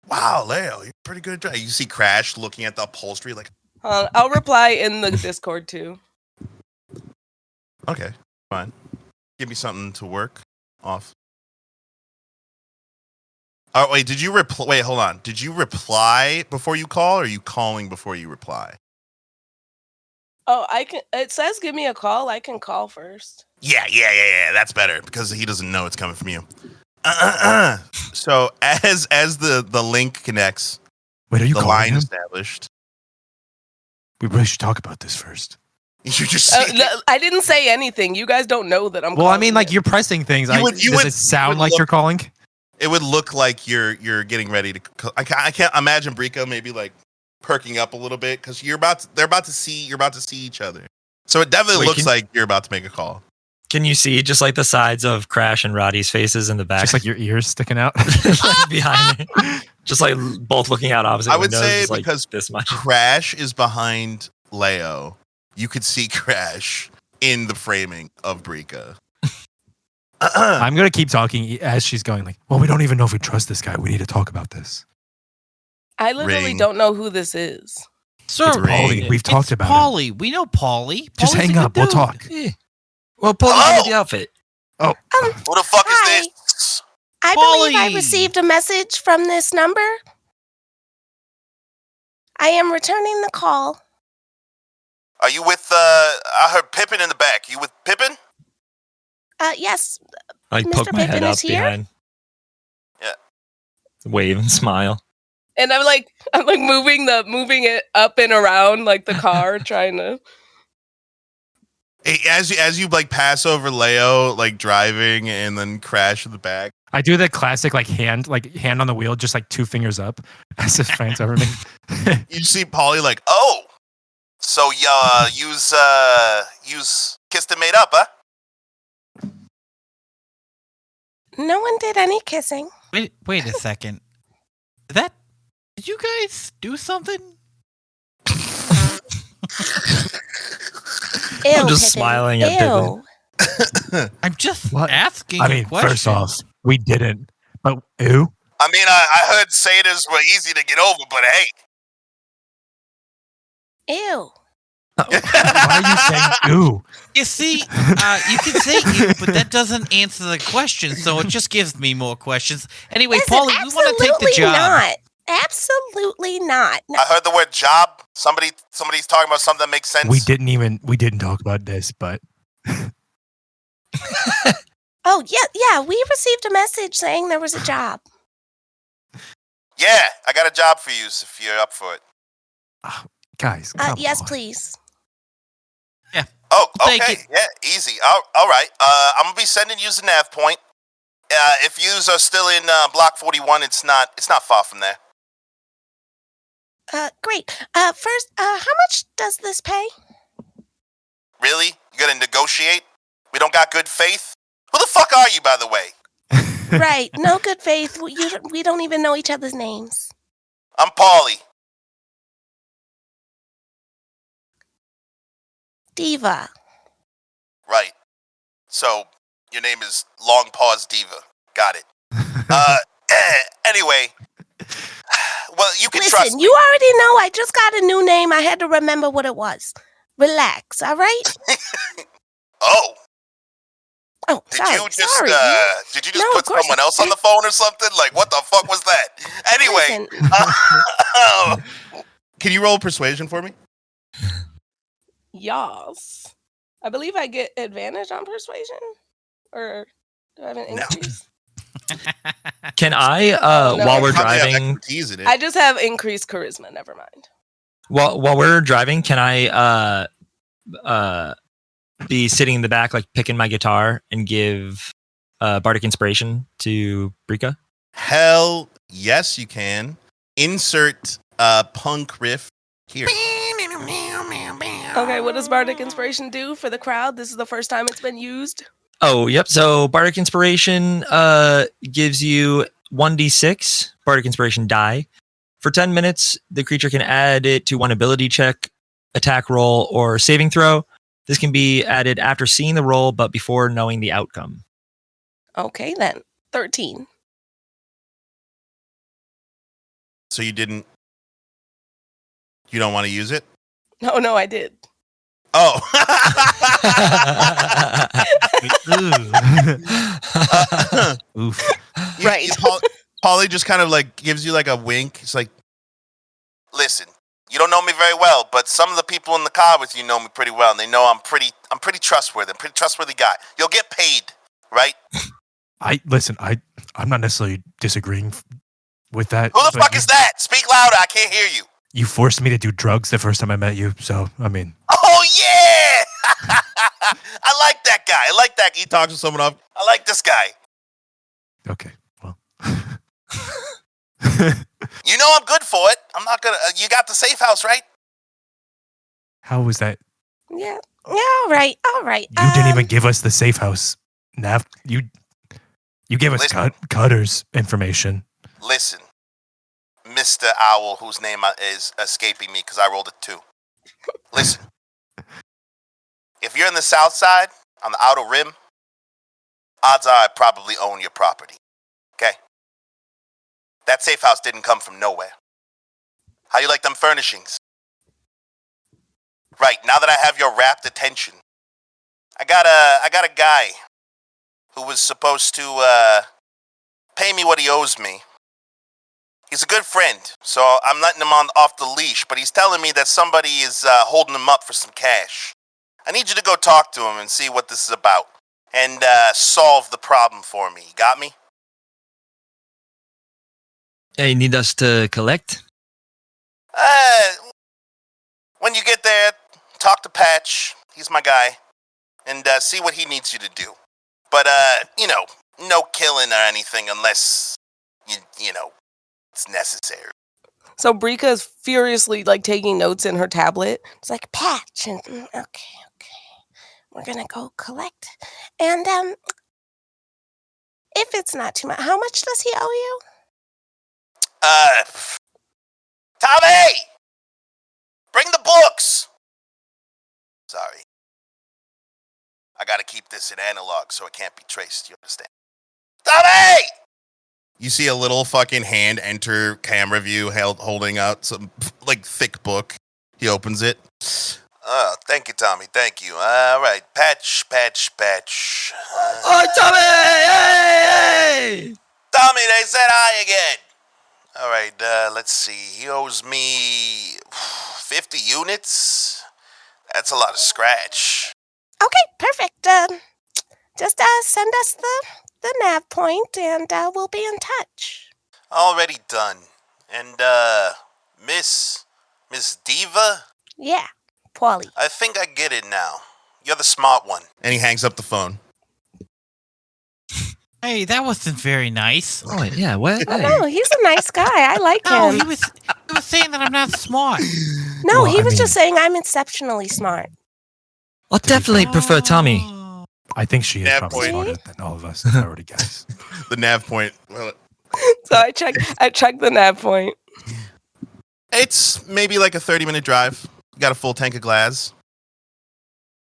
"Wow, Leo, you're pretty good." You see Crash looking at the upholstery, like, I'll reply in the Discord too. "Okay, fine. Give me something to work off." Oh wait, did you reply? Wait, hold on. Did you reply before you call, or are you calling before you reply? Oh, I can. It says give me a call. I can call first. Yeah. That's better because he doesn't know it's coming from you. So as the link connects, Wait, are you the calling line him? established. We really should talk about this first. You just see, I didn't say anything. You guys don't know that I'm. Well, I calling mean, like him. you're pressing things. Does it sound like you're calling? it would look like you're getting ready to. I can't imagine Brico maybe like perking up a little bit because you're about to see each other. So it definitely looks like you're about to make a call. Can you see just like the sides of Crash and Roddy's faces in the back? Just like your ears sticking out like behind me. Just like both looking out opposite I would windows, say just like because this much. Crash is behind Leo, you could see Crash in the framing of Brica. I'm gonna keep talking as she's going. Like, well, we don't even know if we trust this guy. We need to talk about this. I literally don't know who this is. Sir, It's Paulie. We've talked about Paulie. We know Paulie. Just Paulie's hang a up. good We'll dude. talk. Yeah. Well, pull Hello? the outfit. Oh, Who the fuck Hi. is this? I believe I Paulie. received a message from this number. I am returning the call. Are you with I heard Pippin in the back. You with Pippin? Yes. I like Mr. poke my head Pippin up is here? behind. Yeah. Wave and smile. And I'm like moving it up and around like the car, trying to. Hey, as you like pass over Leo, like driving, and then Crash in the back. I do the classic hand on the wheel, just like 2 fingers up, as if Frank's ever been. You see Paulie like, oh, so you's kissed and made up, huh? No one did any kissing. Wait a second. Did you guys do something? Ew, I'm just Pippin. smiling at Ew. Pippin. I'm just What? asking. I mean, a question. first off, we didn't. But ew. I mean, I heard satyrs were easy to get over, but hey. Ew. Why are you saying ew? You see, you can say you, but that doesn't answer the question, so it just gives me more questions. Anyway, Listen, Paulie, we want to take the absolutely job. not. Absolutely not. No. I heard the word job. Somebody's talking about something that makes sense. We didn't talk about this, but Oh, yeah. We received a message saying there was a job. Yeah, I got a job for you if you're up for it. guys, come Yes, on. please. Oh, Take okay. it. Yeah, easy. All right. I'm gonna be sending you the nav point. If yous are still in block 41, it's not far from there. Great. First, how much does this pay? Really? You gonna negotiate? We don't got good faith? Who the fuck are you, by the way? Right. No good faith. We don't even know each other's names. I'm Paulie. Diva. Right. So, your name is Long Pause Diva. Got it. Anyway. Well, you can trust Listen, me. you already know I just got a new name. I had to remember what it was. Relax, all right? Oh, Oh, did sorry. you just sorry. No, put of course someone not. else on the phone or something? Like, what the fuck was that? Anyway, Listen, can you roll persuasion for me? yas. I believe I get advantage on persuasion? Or do I have an No. increase? Can I, No. while we're Probably have driving, expertise in it. I just have increased charisma. Never mind. while we're driving, can I be sitting in the back, like picking my guitar, and give Bardic Inspiration to Brika? Hell yes, you can. Insert punk riff here. Okay, what does Bardic Inspiration do for the crowd? This is the first time it's been used. Oh, yep. So Bardic Inspiration gives you 1d6 Bardic Inspiration die. For 10 minutes, the creature can add it to one ability check, attack roll, or saving throw. This can be added after seeing the roll, but before knowing the outcome. Okay, then. 13. So you don't want to use it? No, I did. Oh. Oof. Right. Polly just kind of like gives you like a wink. It's like, listen, you don't know me very well, but some of the people in the car with you know me pretty well, and they know I'm pretty trustworthy. I'm a pretty trustworthy guy. You'll get paid, right? I'm not necessarily disagreeing with that. Who the but fuck is that? Speak louder. I can't hear you. You forced me to do drugs the first time I met you, so I mean. Oh yeah! I like that guy. I like that. He talks to someone off. I like this guy. Okay, well. You know I'm good for it. I'm not gonna. You got the safe house, right? How was that? Yeah, all right. You didn't even give us the safe house. Nav, you gave us Listen. Cutter's information. Listen, Mr. Owl, whose name is escaping me because I rolled a 2. Listen, if you're in the south side, on the outer rim, odds are I probably own your property. Okay? That safe house didn't come from nowhere. How you like them furnishings? Right, now that I have your rapt attention, I got a guy who was supposed to pay me what he owes me. He's a good friend, so I'm letting him off the leash, but he's telling me that somebody is holding him up for some cash. I need you to go talk to him and see what this is about, and solve the problem for me. You got me? Yeah, you need us to collect? When you get there, talk to Patch. He's my guy. And see what he needs you to do. But, no killing or anything unless, you know, it's necessary. So Brika is furiously like taking notes in her tablet. It's like Patch and okay. We're gonna go collect. And if it's not too much, how much does he owe you? Tommy! Bring the books! Sorry. I gotta keep this in analog so it can't be traced, you understand? Tommy! You see a little fucking hand enter camera view holding out some, like, thick book. He opens it. Oh, thank you, Tommy. Thank you. All right. Patch. Oh, Tommy! Hey! Tommy, they said hi again. All right, let's see. He owes me 50 units. That's a lot of scratch. Okay, perfect. Just send us the nav point, and we'll be in touch. Already done. And, Miss Diva? Yeah, Paulie. I think I get it now. You're the smart one. And he hangs up the phone. Hey, that wasn't very nice. Oh, yeah, what? Oh, no, he's a nice guy. I like No, him. he was saying that I'm not smart. No, Well, he I was mean- just saying I'm exceptionally smart. I'll definitely prefer Tommy. Oh. I think she is Nav probably point. smarter than all of us. If I were to guess. The nav point. Well, So I checked the nav point. it's maybe like a 30-minute drive. Got a full tank of glass.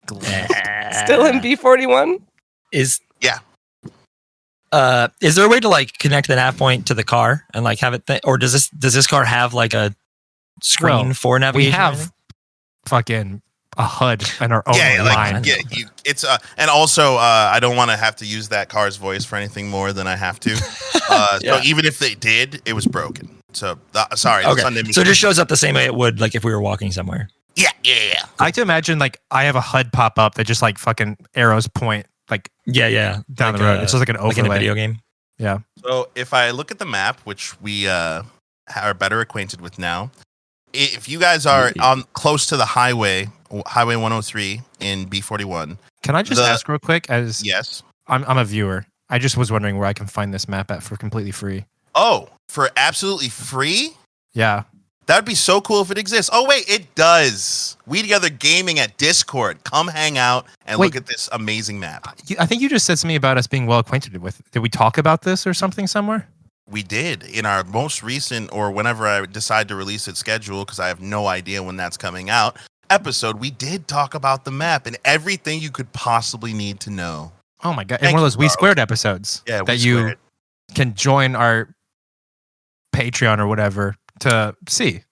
Still in B41? Is Yeah. Is there a way to like connect the nav point to the car and like have it or does this car have like a screen Well, for navigation? We have fucking a HUD and our own line. It's and also I don't want to have to use that car's voice for anything more than I have to. Yeah. So even if they did, it was broken. So sorry. Okay. Sunday So it just shows up the same way it would like if we were walking somewhere. Yeah. I like to imagine like I have a HUD pop up that just like fucking arrows point like Yeah. down Like, the road. It's just like an like in a overlay. video game. Yeah. So if I look at the map, which we are better acquainted with now, if you guys are on close to the highway 103 in B41, Can I just ask real quick? As yes, I'm a viewer. I just was wondering where I can find this map at for completely free. Oh, for absolutely free? Yeah. That'd be so cool if it exists. Oh, wait, it does. We Together Gaming at Discord. Come hang out and Wait. look at this amazing map. I think you just said something about us being well acquainted with. Did we talk about this or something somewhere? We did in our most recent, or whenever I decide to release its schedule, because I have no idea when that's coming out, episode, we did talk about the map and everything you could possibly need to know. Oh my god! Thank In one of you, those We Carl. Squared episodes. Yeah, that We you Squared. can join our Patreon or whatever to see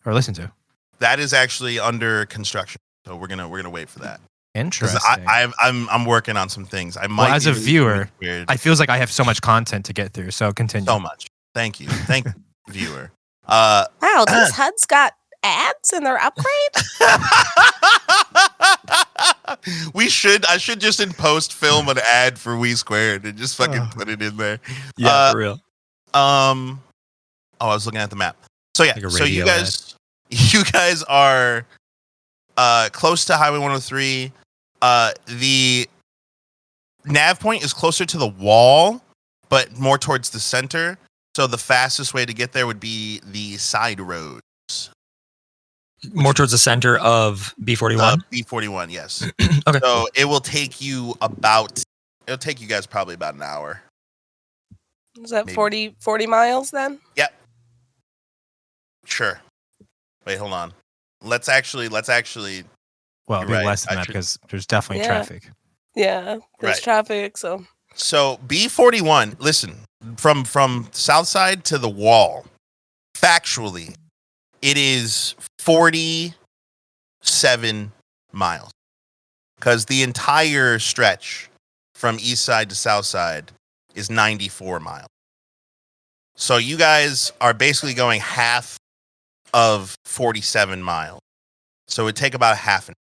or listen to. That is actually under construction, so we're gonna wait for that. Because Interesting. I'm working on some things. I might Well, as be a releasing viewer, Weird I feels like I have so much content to get through. So continue. so much. Thank you, viewer. Wow, these HUDs got ads in their upgrade? I should just in post film an ad for We Squared and just fucking put it in there. Yeah, for real. I was looking at the map. So yeah, Like a so you radio guys are close to Highway 103. The nav point is closer to the wall, but more towards the center. So the fastest way to get there would be the side roads. More towards the center of B41. B41, yes. Okay. So it will take you guys probably about an hour. Is that Maybe. 40 miles then? Yep. Sure. Wait, hold on. Let's actually. Well, it'll be Right, less than I that should- because there's definitely Yeah. traffic. Yeah, there's Right. traffic, so So B41. Listen, from south side to the wall. Factually, it is 47 miles because the entire stretch from east side to south side is 94 miles. So you guys are basically going half of 47 miles. So it would take about half an hour.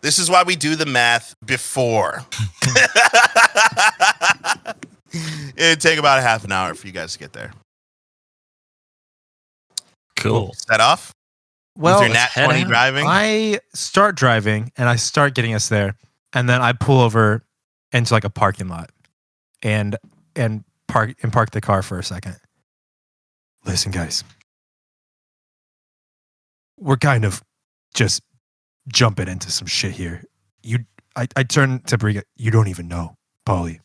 This is why we do the math before. It'd take about half an hour for you guys to get there. Cool. Set off? Well, With your Nat 20 out. driving? I start driving and I start getting us there, and then I pull over into like a parking lot, and park the car for a second. Listen, guys, we're kind of just jumping into some shit here. I turn to Briga. You don't even know, Paulie.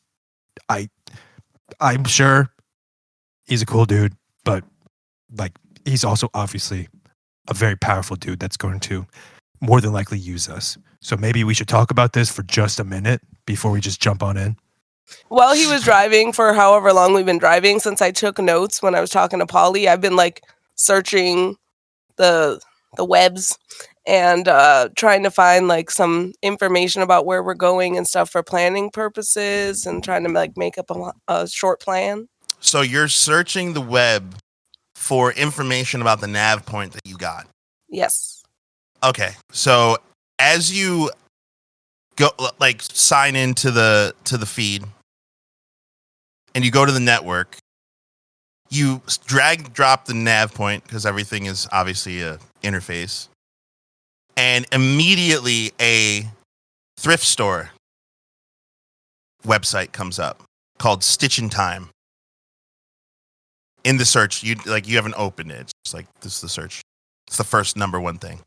I'm sure he's a cool dude, but like he's also obviously a very powerful dude that's going to more than likely use us. So maybe we should talk about this for just a minute before we just jump on in. while he was driving for however long we've been driving, since I took notes when I was talking to Polly, I've been like searching the webs and trying to find like some information about where we're going and stuff for planning purposes and trying to like make up a short plan. So you're searching the web for information about the nav point that you got. Yes. Okay. So as you go like sign into the feed and you go to the network, you drag and drop the nav point because everything is obviously a interface. And immediately a thrift store website comes up called Stitch in Time. In the search, you haven't opened it. It's just like this is the search. It's the first number one thing.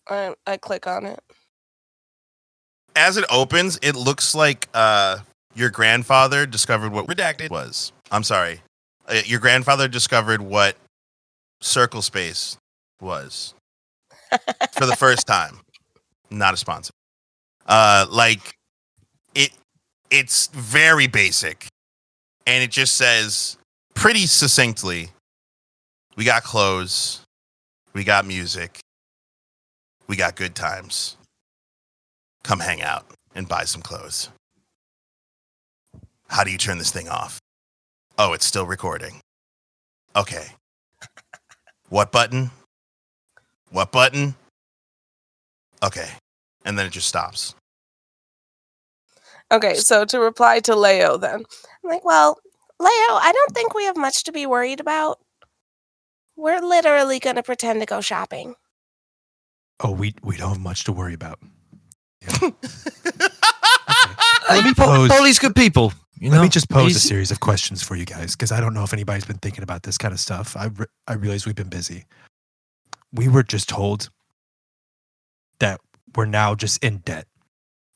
I click on it. As it opens, it looks like your grandfather discovered what redacted was. I'm sorry. Your grandfather discovered what circle space was for the first time. Not a sponsor. It's very basic. And it just says pretty succinctly, we got clothes, we got music, we got good times. Come hang out and buy some clothes. How do you turn this thing off? Oh, it's still recording. Okay. What button? What button? Okay. And then it just stops. Okay, so to reply to Leo then. I'm like, well, Leo, I don't think we have much to be worried about. We're literally going to pretend to go shopping. Oh, we don't have much to worry about. Let me pose. Polly's good people. You know? Let me just pose a He's- series of questions for you guys, because I don't know if anybody's been thinking about this kind of stuff. I realize we've been busy. We were just told that we're now just in debt.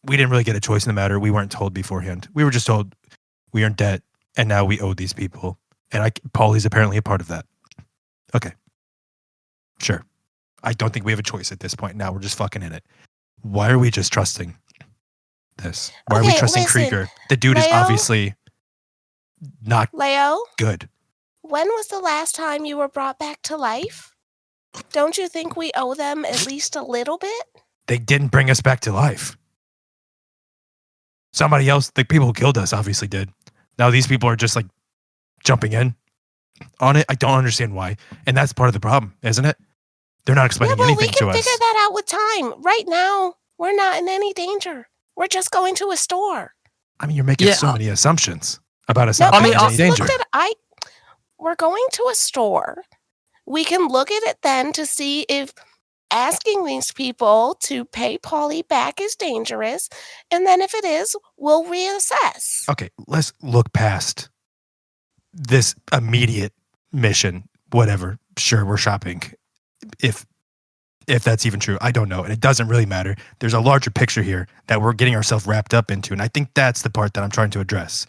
We didn't really get a choice in the matter. We weren't told beforehand. We were just told we are in debt, and now we owe these people. And Paulie's apparently a part of that. Okay. Sure. I don't think we have a choice at this point. Now we're just fucking in it. Why are we just trusting this? Why are we Okay, trusting listen, Krieger? The dude is Leo? obviously not Leo, good. when was the last time you were brought back to life? Don't you think we owe them at least a little bit? They didn't bring us back to life. Somebody else, the people who killed us, obviously did. Now these people are just like jumping in on it. I don't understand why. And that's part of the problem, isn't it? They're not Yeah, explaining but we anything to can us. figure that out with time. Right now, we're not in any danger. We're just going to a store. I mean, you're making Yeah, so many assumptions about us No, not I mean, being in any just danger. looked at we're going to a store. We can look at it then to see if asking these people to pay Paulie back is dangerous. And then if it is, we'll reassess. Okay, let's look past this immediate mission. Whatever. Sure, we're shopping. If that's even true, I don't know. And it doesn't really matter. There's a larger picture here that we're getting ourselves wrapped up into. And I think that's the part that I'm trying to address.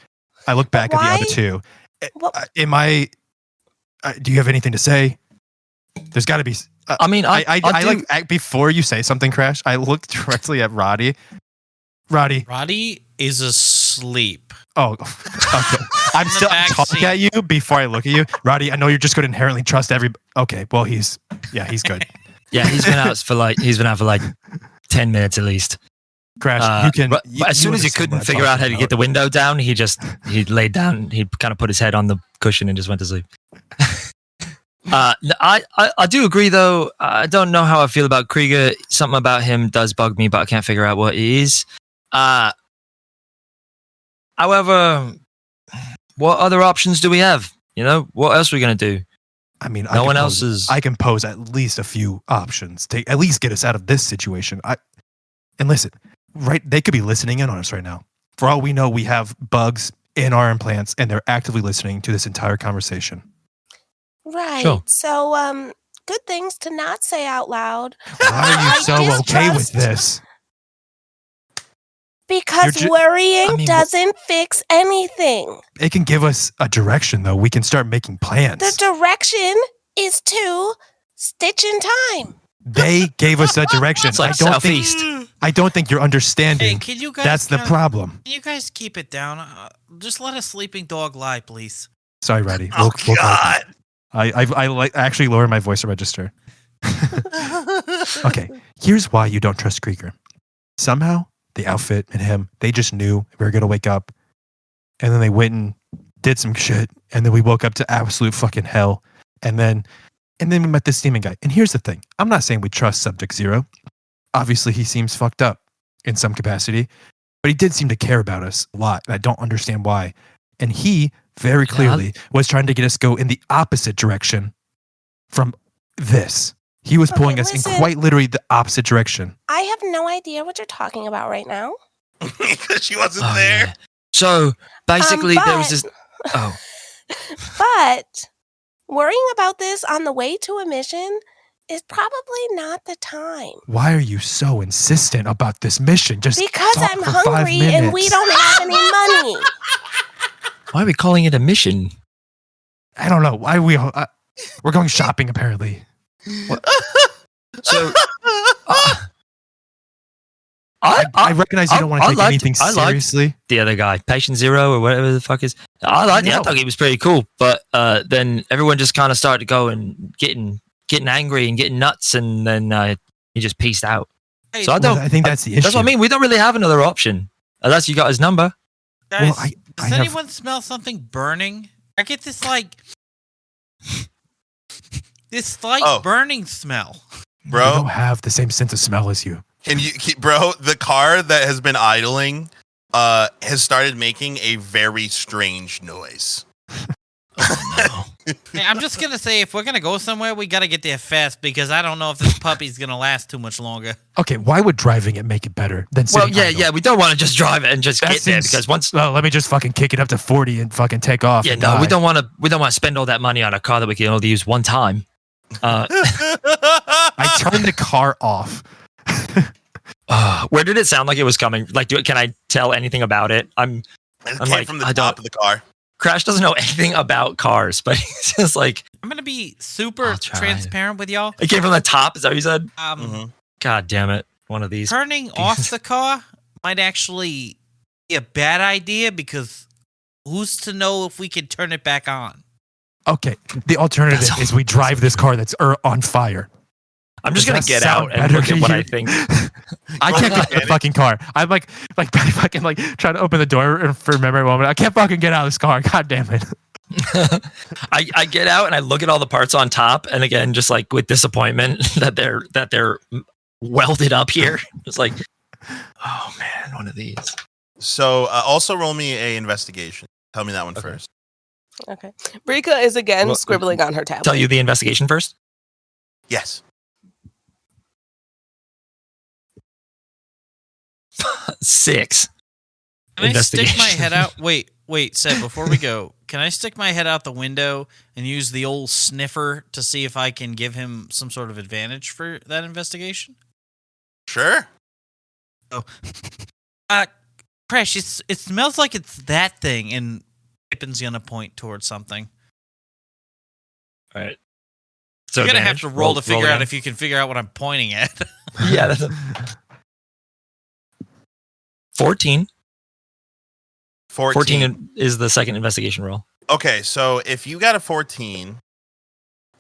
I look back at the other Why- two. Well, Do you have anything to say? There's got to be. I mean, I do- Before you say something, Crash, I looked directly at Roddy. Roddy. Roddy is asleep. Oh, okay. I'm the still back talking seat. at you before I look at you. Roddy, I know you're just going to inherently trust every. Okay, well, he's good. Yeah, he's been out for like 10 minutes at least. Crash, you can. But as soon as he couldn't figure out how to get the window down, he laid down. He kind of put his head on the cushion and just went to sleep. I do agree though. I don't know how I feel about Krieger. Something about him does bug me, but I can't figure out what it is. However, what other options do we have? You know, what else are we gonna do? I mean, No one else is. I can pose at least a few options to at least get us out of this situation. And listen, right? They could be listening in on us right now. For all we know, we have bugs in our implants, and they're actively listening to this entire conversation. right. Sure. So, good things to not say out loud. Why are you I so okay with distrust- this? Because You're worrying I mean, doesn't fix anything. It can give us a direction, though. We can start making plans. The direction is to stitch in time. They gave us that direction. It's like southeast. I don't think you're Hey, understanding. can you guys? That's the kinda- problem. Can you guys keep it down? Just let a sleeping dog lie, please. Sorry, Roddy. Oh, We'll God. I actually lowered my voice to register. Okay, here's why you don't trust Krieger. Somehow, the outfit and him, they just knew we were going to wake up. And then they went and did some shit. And then we woke up to absolute fucking hell. And then we met this demon guy. And here's the thing. I'm not saying we trust Subject Zero. Obviously, he seems fucked up in some capacity. But he did seem to care about us a lot. And I don't understand why. And he very clearly was trying to get us go in the opposite direction from this. He was Okay, pulling us in listen. quite literally the opposite direction. I have no idea what you're talking about right now. Because she wasn't Oh, there. yeah. So basically, there was but- this. Oh, But worrying about this on the way to a mission is probably not the time. Why are you so insistent about this mission? Just Because talk I'm for 5 hungry and we minutes. don't have any money. why are we calling it a mission? I don't know. Why we're going shopping apparently. So I recognize you don't want to I take liked- anything I liked- seriously. the other guy, Patient Zero or whatever the fuck is. I liked it. I No. thought he was pretty cool, but then everyone just kind of started to go and getting angry and getting nuts, and then he just pieced out. Hey, So I Well, don't. I think that's the issue. That's what I mean. We don't really have another option unless you got his number. guys, Well, does I have- anyone smell something burning? I get this slight Oh. burning smell. I Bro, don't have the same sense of smell as you. bro, the car that has been idling has started making a very strange noise. Oh, Hey, I'm just gonna say, if we're gonna go somewhere, we gotta get there fast because I don't know if this puppy's gonna last too much longer. Okay, why would driving it make it better than sitting idle? We don't want to just drive it and just That get there seems- because once. Well, let me just fucking kick it up to 40 and fucking take off. Yeah, and no, die. we don't want to spend all that money on a car that we can only use one time. I turned the car off. Where did it sound like it was coming? Like, can I tell anything about it? It came like, from the I top don't- of the car. Crash doesn't know anything about cars, but he's just like, I'm gonna be super I'll try. transparent with y'all. it came from the top. Is that what you said? Mhm. God damn it! One of these. Turning off the car might actually be a bad idea because who's to know if we can turn it back on? Okay, the alternative That's is we drive this car that's on fire. I'm just Does gonna that get sound out and better look to at what you? I think. I can't get in the fucking car. I'm like fucking like trying to open the door for a memory moment. I can't fucking get out of this car. God damn it. I get out and I look at all the parts on top, and again, just like with disappointment that they're welded up here. It's like, oh man, one of these. So also roll me a investigation. Tell me that one first. Okay. Brika is again Well, scribbling on her tablet. Tell you the investigation first. Yes. 6. Can I stick my Investigation. head out? Wait, Seb, before we go, can I stick my head out the window and use the old sniffer to see if I can give him some sort of advantage for that investigation? Sure. Crash, it smells like it's that thing, and Pippin's gonna point towards something. All right. So You're gonna have advantage. to roll to figure out again. if you can figure out what I'm pointing at. Yeah. That's 14. 14 is the second investigation roll. Okay, so if you got a 14,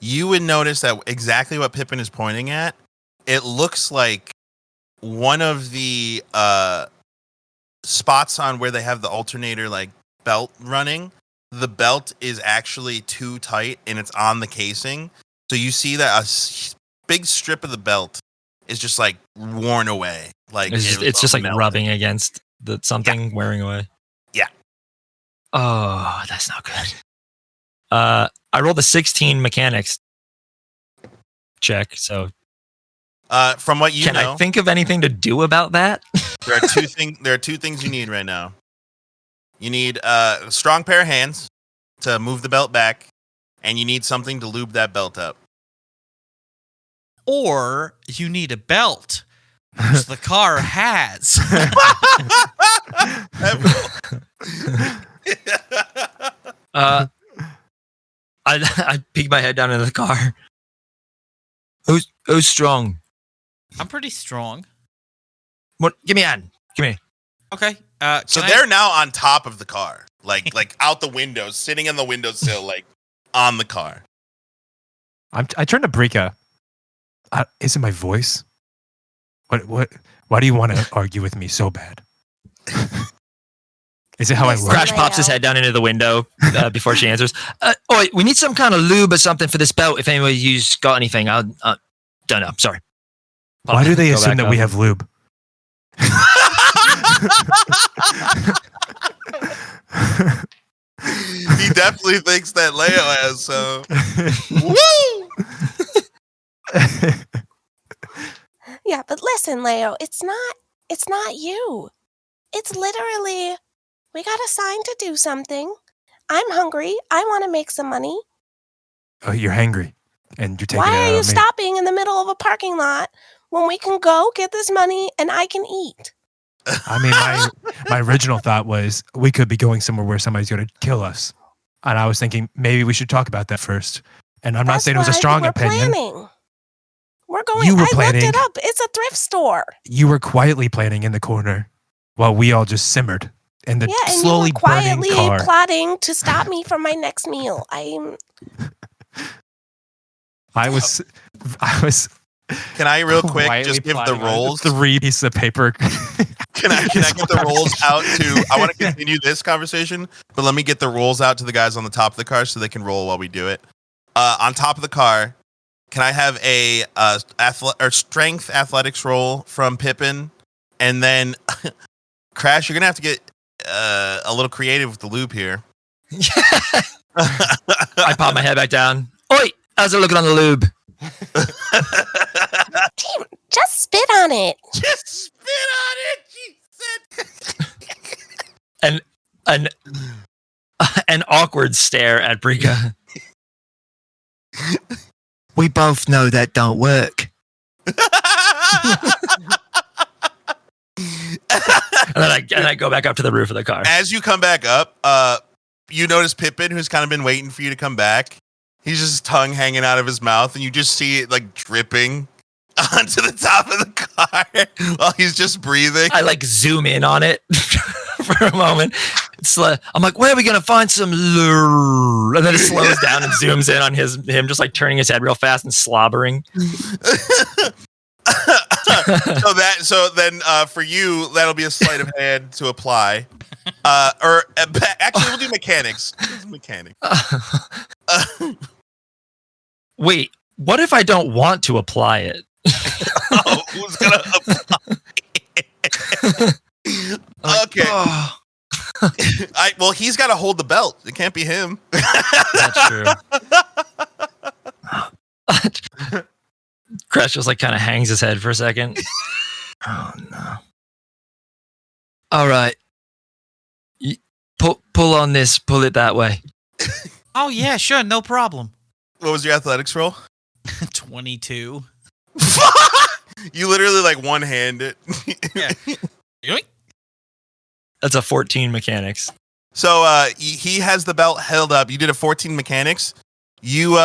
you would notice that exactly what Pippin is pointing at, it looks like one of the spots on where they have the alternator like belt running, the belt is actually too tight and it's on the casing. So you see that big strip of the belt is just like worn away. Like It's just like melted. rubbing against the something wearing away. Yeah. Oh, that's not good. I rolled a 16 mechanics check, so From what you can know, I think of anything to do about that? there are two things you need right now. You need a strong pair of hands to move the belt back, and you need something to lube that belt up. Or you need a belt, which the car has. I peek my head down into the car. Who's strong? I'm pretty strong. What? Give me a hand. Give me. Okay. So can they're now on top of the car, like out the window, sitting on the windowsill, like on the car. I turned to Brika. Is it my voice? What? Why do you want to argue with me so bad? Is it how I Listen, look? Crash pops his head down into the window before she answers. Wait, we need some kind of lube or something for this belt. If anybody's got anything, I don't know. Sorry. Why do they Go assume back that we up. have lube? He definitely thinks that Leo has some. Woo! Yeah, but listen, Leo, it's not you. It's literally, we got assigned to do something. I'm hungry. I want to make some money. Oh, you're hangry, and you're taking Why it are out you on me. stopping in the middle of a parking lot when we can go get this money and I can eat? I mean, my original thought was we could be going somewhere where somebody's going to kill us, and I was thinking maybe we should talk about that first. And I'm not That's saying it was a why strong we're opinion. Planning. We're going. You were I planning. looked it up. It's a thrift store. You were quietly planning in the corner, while we all just simmered in the Yeah, and slowly you were burning quietly car. plotting to stop me from my next meal. I was. Can I real quick quietly just give the plotting on rolls? 3 pieces of paper. Can I get the rolls out to? I want to continue this conversation, but let me get the rolls out to the guys on the top of the car so they can roll while we do it. On top of the car, can I have a strength athletics roll from Pippin, and then Crash? You're gonna have to get a little creative with the loop here. I pop my head back down. Oi, how's it looking on the lube? Damn, just spit on it. Just spit on it. She said. An awkward stare at Brika. We both know that don't work. and I go back up to the roof of the car. As you come back up, you notice Pippin, who's kind of been waiting for you to come back. He's just tongue hanging out of his mouth, and you just see it like dripping onto the top of the car while he's just breathing. I like zoom in on it for a moment. I'm like, where are we gonna find some lure? And then it slows down and zooms in on him just like turning his head real fast and slobbering. So then for you, that'll be a sleight of hand to apply. Actually, we'll do mechanics. Wait, what if I don't want to apply it? Oh, who's gonna apply? Okay. Well, he's got to hold the belt. It can't be him. That's true. Crash just like kind of hangs his head for a second. Oh no! All right, pull on this. Pull it that way. Oh yeah, sure, no problem. What was your athletics roll? 22. You literally like one hand it. Yeah. Yoink. That's a 14 mechanics. So he has the belt held up. You did a 14 mechanics. You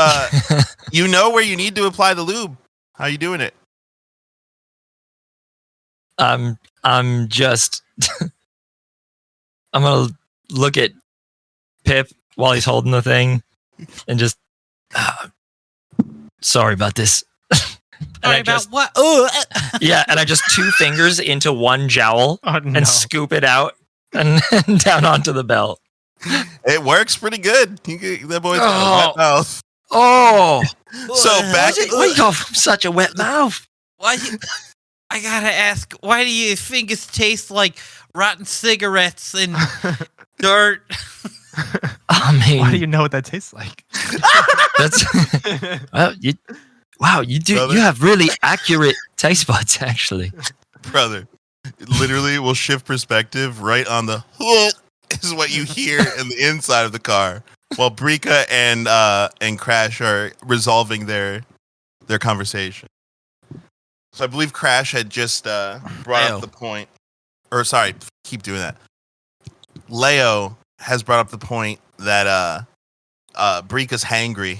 you know where you need to apply the lube. How you doing it? I'm just I'm gonna look at Pip while he's holding the thing and just sorry about this. Sorry about what? Yeah, and I just 2 fingers into one jowl no. and scoop it out and down onto the belt. It works pretty good. That boy's got a wet mouth. Oh, So back. why you got such a wet mouth? Why? I gotta ask. Why do your fingers taste like rotten cigarettes and dirt? I mean, Why do you know what that tastes like? that's well, you do. Brother. You have really accurate taste buds, actually. Brother, literally will shift perspective right on the is what you hear in the inside of the car while Brika and Crash are resolving their conversation. So I believe Crash had just brought up the point, or sorry, keep doing that. Leo has brought up the point that Brika's hangry,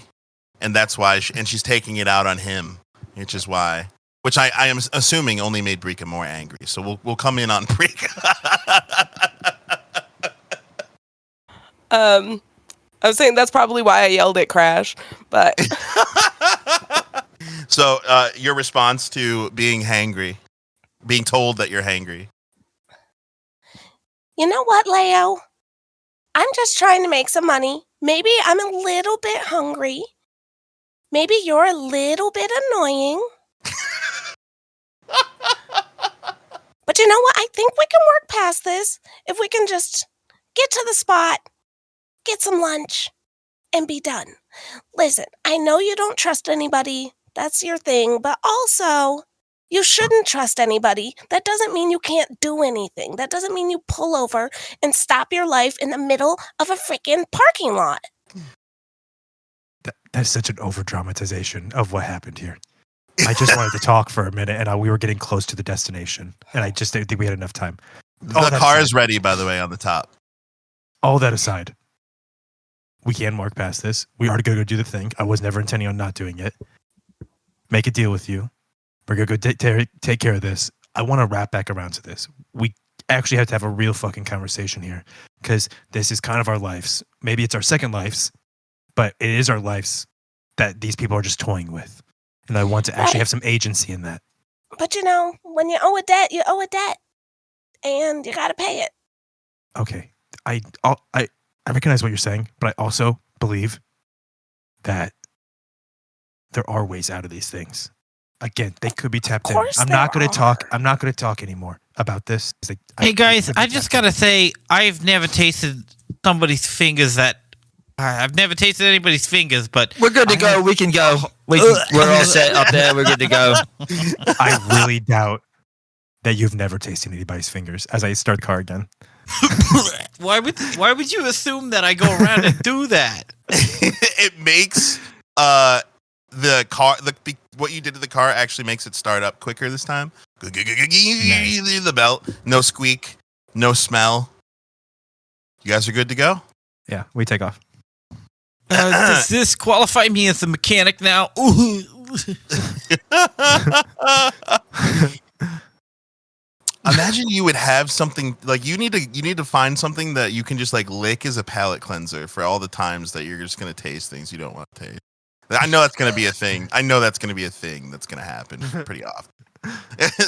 and that's why, and she's taking it out on him, which is why. Which I am assuming only made Brika more angry. So we'll come in on Brika. I was saying that's probably why I yelled at Crash, but So your response to being hangry, being told that you're hangry. You know what, Leo? I'm just trying to make some money. Maybe I'm a little bit hungry. Maybe you're a little bit annoying. But you know what? I think we can work past this if we can just get to the spot, get some lunch, and be done. Listen, I know you don't trust anybody. That's your thing. But also, you shouldn't trust anybody. That doesn't mean you can't do anything. That doesn't mean you pull over and stop your life in the middle of a freaking parking lot. That's such an over-dramatization of what happened here. I just wanted to talk for a minute, and we were getting close to the destination, and I just didn't think we had enough time. The car is ready, by the way, on the top. All that aside, we can work past this. We are going to go do the thing. I was never intending on not doing it. Make a deal with you. We're going to go take care of this. I want to wrap back around to this. We actually have to have a real fucking conversation here, because this is kind of our lives. Maybe it's our second lives, but it is our lives that these people are just toying with. And I want to actually have some agency in that. But you know, when you owe a debt, you owe a debt. And you gotta pay it. Okay. I recognize what you're saying, but I also believe that there are ways out of these things. Again, they could be tapped in. I'm not going to talk anymore about this. Hey guys, I just gotta say, I've never tasted somebody's fingers that I've never tasted anybody's fingers, but We're good to go. We can go. We're all set up there. We're good to go. I really doubt that you've never tasted anybody's fingers. As I start the car again. why would you assume that I go around and do that? It makes the car what you did to the car actually makes it start up quicker this time. The belt, no squeak, no smell. You guys are good to go. Yeah, we take off. Does this qualify me as a mechanic now? Imagine you would have something like you need to find something that you can just like lick as a palate cleanser for all the times that you're just gonna taste things you don't want to taste. I know that's gonna be a thing. That's gonna happen pretty often.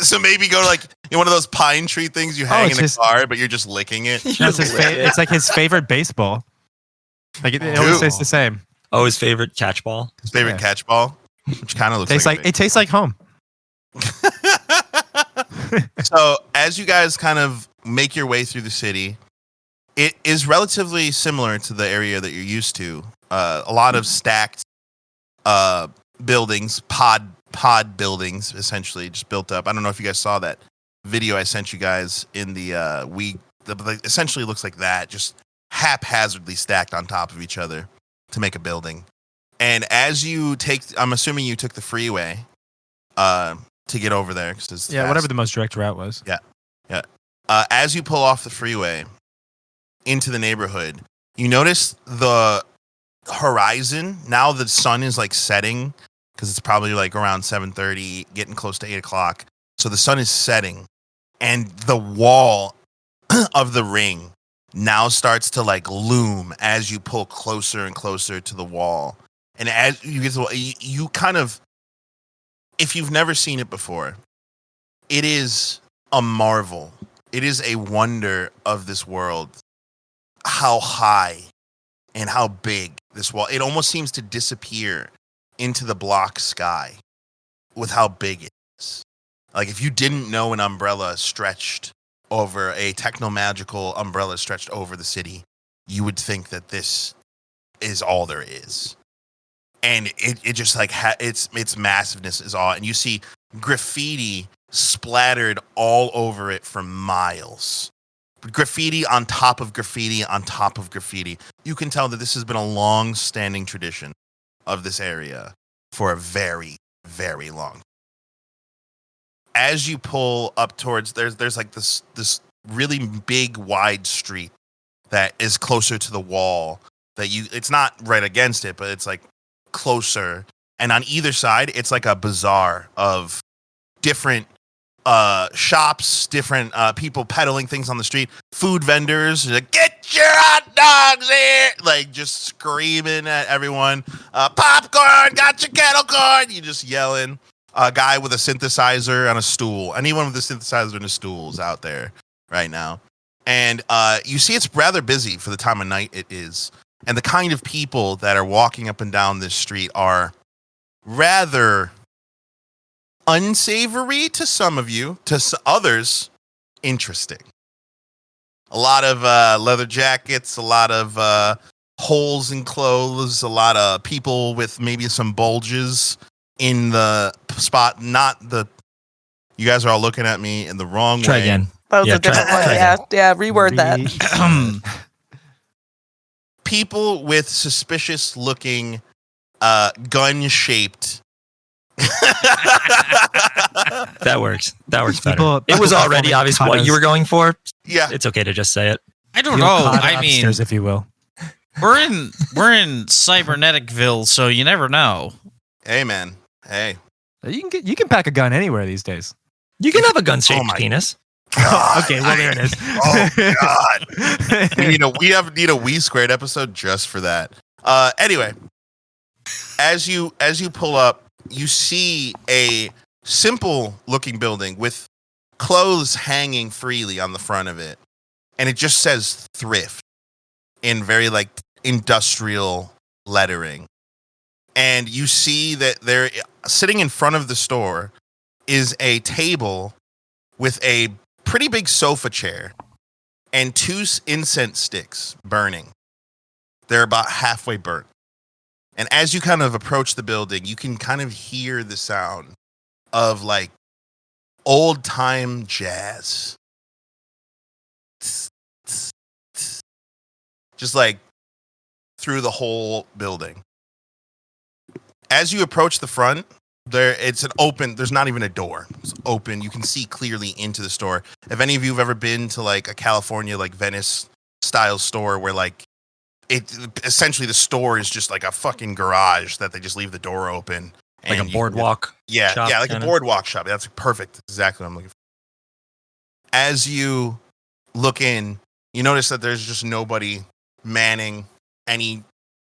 So maybe go to like one of those pine tree things you hang in the car, but you're just licking it. It's like his favorite baseball. Like it always tastes the same. Oh, his favorite catch ball. His favorite catch ball, which kind of looks It tastes like home. So as you guys kind of make your way through the city, it is relatively similar to the area that you're used to. A lot of stacked buildings, pod buildings, essentially just built up. I don't know if you guys saw that video I sent you guys in essentially looks like that, just haphazardly stacked on top of each other to make a building. And as you I'm assuming you took the freeway to get over there. Whatever the most direct route was. Yeah. As you pull off the freeway into the neighborhood, you notice the horizon. Now the sun is like setting because it's probably like around 7:30, getting close to 8 o'clock. So the sun is setting, and the wall of the ring now starts to like loom as you pull closer and closer to the wall. And as you get to you kind of, if you've never seen it before, it is a marvel. It is a wonder of this world, how high and how big this wall. It almost seems to disappear into the block sky with how big it is. Like if you didn't know an umbrella stretched over a techno-magical umbrella stretched over the city, you would think that this is all there is. And it just like its massiveness is awe. And you see graffiti splattered all over it for miles. Graffiti on top of graffiti on top of graffiti. You can tell that this has been a long-standing tradition of this area for a very, very long time. As you pull up towards, there's like this really big, wide street that is closer to the wall. It's not right against it, but it's like closer. And on either side, it's like a bazaar of different shops, different people peddling things on the street, food vendors, like, get your hot dogs here, like just screaming at everyone. Popcorn, got your kettle corn. You just yelling. A guy with a synthesizer on a stool. Anyone with a synthesizer and a stool is out there right now. And you see it's rather busy for the time of night it is. And the kind of people that are walking up and down this street are rather unsavory to some of you, to others, interesting. A lot of leather jackets, a lot of holes in clothes, a lot of people with maybe some bulges in the spot. You guys are all looking at me in the wrong way. Try again. That was a different one. Yeah, reword that. People with suspicious looking gun-shaped. That works better. People It was already obvious what you were going for. Yeah. It's okay to just say it. I don't know. I mean, upstairs, if you will. we're in Cyberneticville, so you never know. Hey, man. Hey. You can pack a gun anywhere these days. You can have a gun-shaped my penis. Okay, well there it is. Oh God. We need a We Squared episode just for that. Anyway, as you pull up, you see a simple looking building with clothes hanging freely on the front of it, and it just says thrift in very like industrial lettering. And you see that there, sitting in front of the store, is a table with a pretty big sofa chair and 2 incense sticks burning. They're about halfway burnt. And as you kind of approach the building, you can kind of hear the sound of like old time jazz. Just like through the whole building. As you approach the front, there's not even a door. It's open. You can see clearly into the store. If any of you have ever been to like a California, like Venice style store where like essentially the store is just like a fucking garage that they just leave the door open. Like a boardwalk. Shop, like kinda. a boardwalk shop. That's perfect. That's exactly what I'm looking for. As you look in, you notice that there's just nobody manning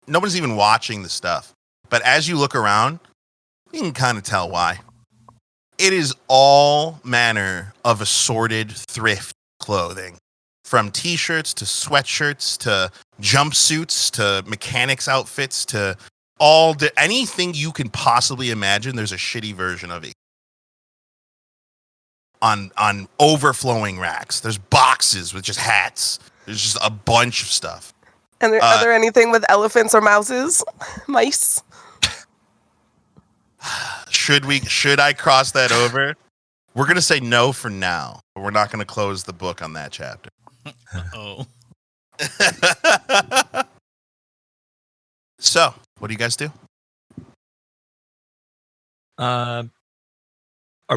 nobody's even watching the stuff. But as you look around, you can kind of tell why. It is all manner of assorted thrift clothing. From t-shirts to sweatshirts to jumpsuits to mechanics outfits to anything you can possibly imagine, there's a shitty version of it. On overflowing racks. There's boxes with just hats. There's just a bunch of stuff. And are there anything with elephants or mouses? Mice? Should I cross that over? We're going to say no for now, but we're not going to close the book on that chapter. Oh. So, what do you guys do? Are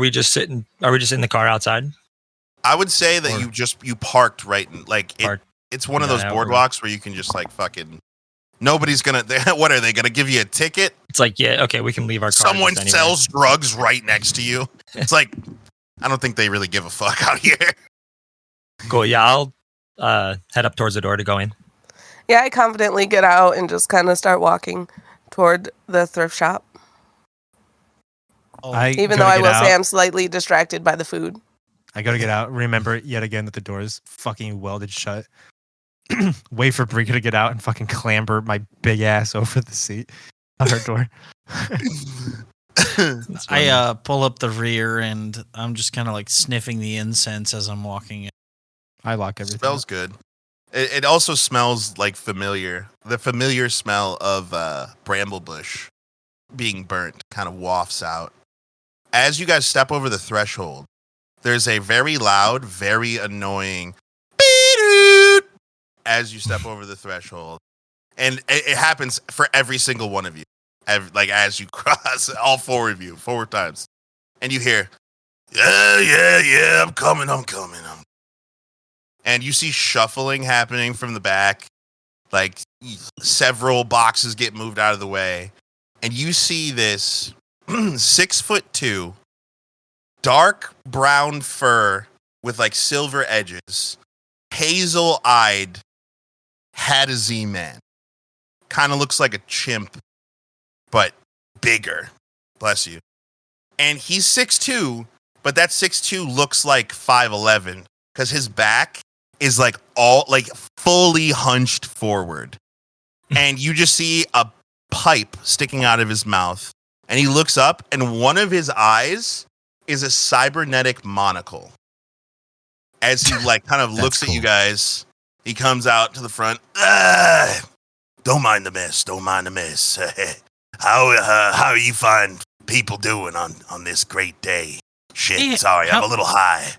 we just in the car outside? I would say that Or- you parked right in, like Parked. it's one of Yeah, those we're- boardwalks where you can just like fucking nobody's gonna what are they gonna give you a ticket? It's like, yeah, okay, we can leave our car. Someone just anywhere. sells drugs right next to you. It's like I don't think they really give a fuck out here. Cool. Yeah, I'll head up towards the door to go in. Yeah, I confidently get out and just kind of start walking toward the thrift shop. Even though I will say I'm slightly distracted by the food. I gotta get out. Remember yet again that the door is fucking welded shut. Wait for Brika to get out and fucking clamber my big ass over the seat on her door. I pull up the rear and I'm just kind of like sniffing the incense as I'm walking in. I lock everything. Smells good. It also smells like familiar. The familiar smell of bramble bush being burnt kind of wafts out. As you guys step over the threshold, there's a very loud, very annoying beep as you step over the threshold. And it happens for every single one of you. Like as you cross, all four of you, 4 times. And you hear, yeah, I'm coming. And you see shuffling happening from the back. Like several boxes get moved out of the way. And you see this 6'2", dark brown fur with like silver edges, hazel-eyed Hadazee man. Kind of looks like a chimp, but bigger. Bless you. And he's 6'2", but that 6'2" looks like 5'11", because his back is like all like fully hunched forward. And you just see a pipe sticking out of his mouth. And he looks up, and one of his eyes is a cybernetic monocle. As he like kind of looks at you guys, he comes out to the front. Don't mind the mess. How you find people doing on this great day? Shit, Yeah, sorry, I'm a little high.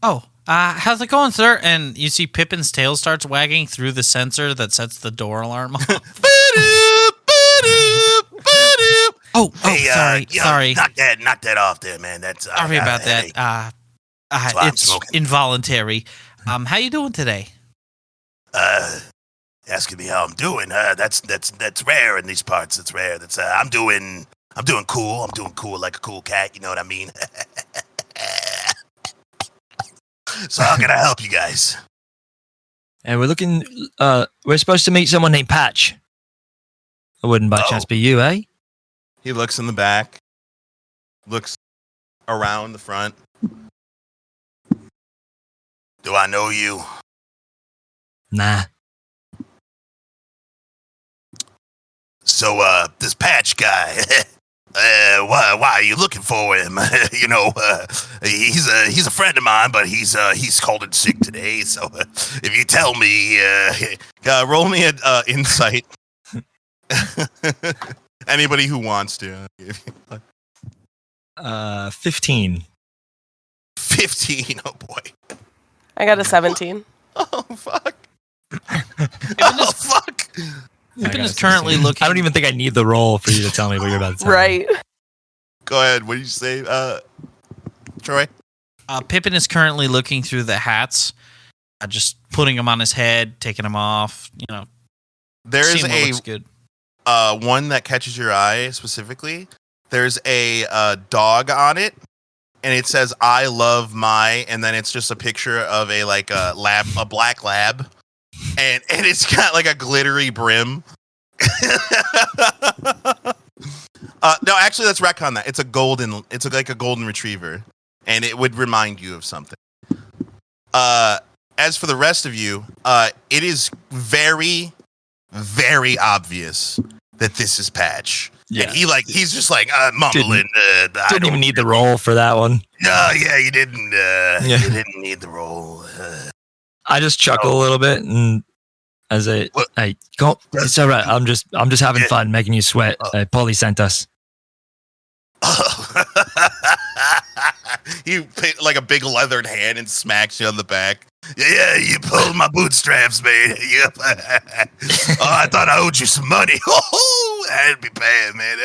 Oh, how's it going, sir? And you see Pippin's tail starts wagging through the sensor that sets the door alarm off. Sorry. Knock that off there, man. That's Sorry about that. why I'm It's smoking. involuntary. How you doing today? Asking me how I'm doing. That's rare in these parts. It's rare. I'm doing cool. I'm doing cool like a cool cat. You know what I mean? So how can I help you guys? And we're supposed to meet someone named Patch. It wouldn't by chance be you, eh? He looks in the back, looks around the front. Do I know you? Nah. So, this Patch guy, why are you looking for him? He's a friend of mine, but he's called in sick today. So if you tell me, roll me an insight. Anybody who wants to. 15. 15. Oh boy. I got a 17. Oh fuck. Oh fuck. Pippin is currently looking. I don't even think I need the roll for you to tell me what you're about to tell me. Right. Go ahead. What did you say, Troy? Pippin is currently looking through the hats, just putting them on his head, taking them off. There is seeing what looks good. one that catches your eye specifically. There's a dog on it, and it says "I love my," and then it's just a picture of a black lab, and it's got like a glittery brim. No, actually, let's retcon that. It's like a golden retriever, and it would remind you of something. As for the rest of you, it is very, very obvious that this is Patch. Yeah. And he's just like mumbling. Didn't even need the roll for that one. No, yeah, you didn't. You didn't need the roll. I just chuckle a little bit, and as hey, go. It's all right. I'm just having fun, making you sweat. Polly sent us. He picked like a big leathered hand and smacks you on the back. Yeah, you pulled my bootstraps, man. Yep. I thought I owed you some money. That'd be bad, man.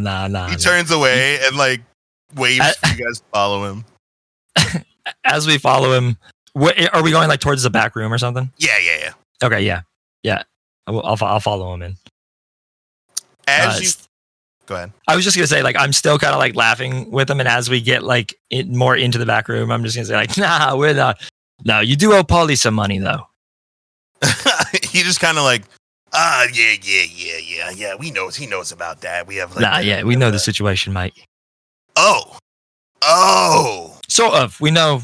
Nah. He turns away and like waves for you guys to follow him. As we follow him, are we going like towards the back room or something? Yeah. Okay, yeah. I'll follow him in. Go ahead. I was just gonna say, like, I'm still kind of like laughing with him, and as we get like more into the back room, I'm just gonna say, like, nah, we're not. No, you do owe Polly some money though. He just kind of like, yeah. We knows he knows about that. We have like, we know the situation, mate. Oh. Sort of. We know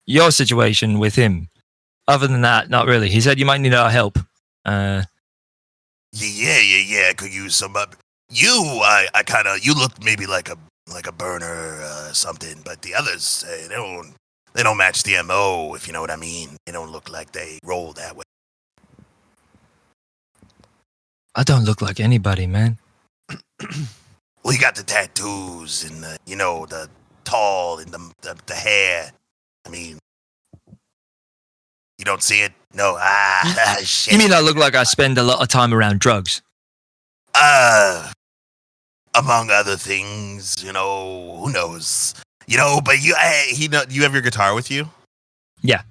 your situation with him. Other than that, not really. He said you might need our help. Yeah. Could use some. You look maybe like a burner or something, but the others they don't match the MO, if you know what I mean. They don't look like they roll that way. I don't look like anybody, man. Well, you got the tattoos and the tall and the hair. I mean, you don't see it? No. Shit. You mean I look like I spend a lot of time around drugs? Among other things, who knows? But you have your guitar with you? Yeah.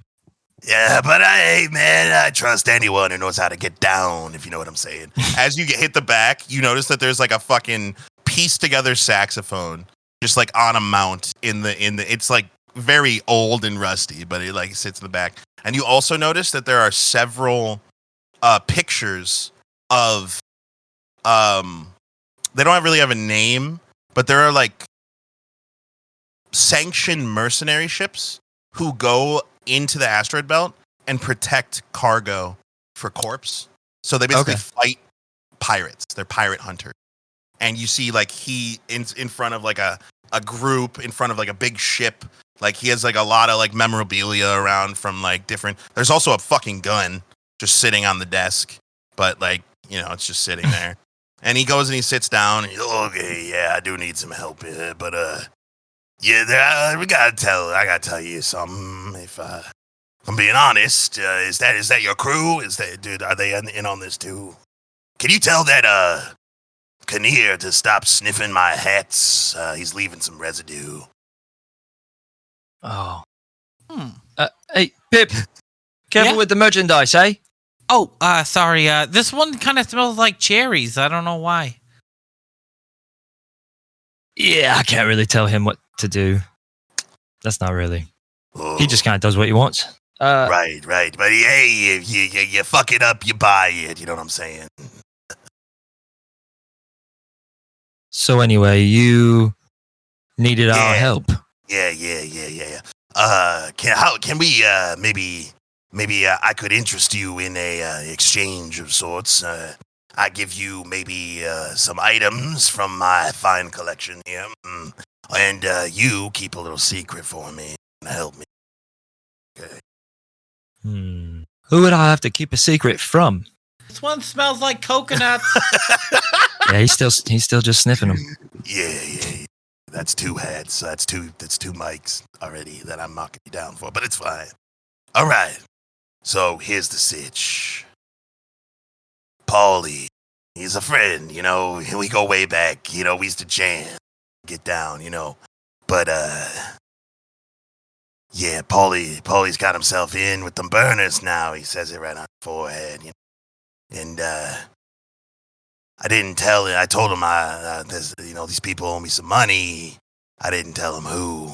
Yeah, but I trust anyone who knows how to get down, if you know what I'm saying. As you hit the back, you notice that there's like a fucking pieced together saxophone just like on a mount in the it's like very old and rusty, but it like sits in the back. And you also notice that there are several pictures of they don't really have a name, but there are like sanctioned mercenary ships who go into the asteroid belt and protect cargo for corps. So they basically fight pirates. They're pirate hunters. And you see like he in front of like a group, in front of like a big ship. Like he has like a lot of like memorabilia around from like different. There's also a fucking gun just sitting on the desk, but like, it's just sitting there. And he goes and he sits down. And he's, okay, yeah, I do need some help here, but I gotta tell you something. If I'm being honest, is that your crew? Are they in on this too? Can you tell that Kinnear to stop sniffing my hats? He's leaving some residue. Oh. Hey, Pip, careful with the merchandise, eh? Oh, sorry. This one kind of smells like cherries. I don't know why. Yeah, I can't really tell him what to do. That's not really. Oh. He just kind of does what he wants. Right. But hey, you fuck it up, you buy it. You know what I'm saying? So anyway, you needed our help. Yeah. Can we maybe I could interest you in a exchange of sorts. I give you maybe some items from my fine collection here, and you keep a little secret for me and help me. Okay. Who would I have to keep a secret from? This one smells like coconuts. Yeah, he's still just sniffing them. Yeah. That's 2 heads. So that's two mics already that I'm knocking you down for, but it's fine. All right. So here's the sitch. Paulie, he's a friend, you know. We go way back, you know. We used to jam, get down, you know. But yeah, Paulie's got himself in with them burners now. He says it right on his forehead, you know. And I didn't tell him. I told him these people owe me some money. I didn't tell him who.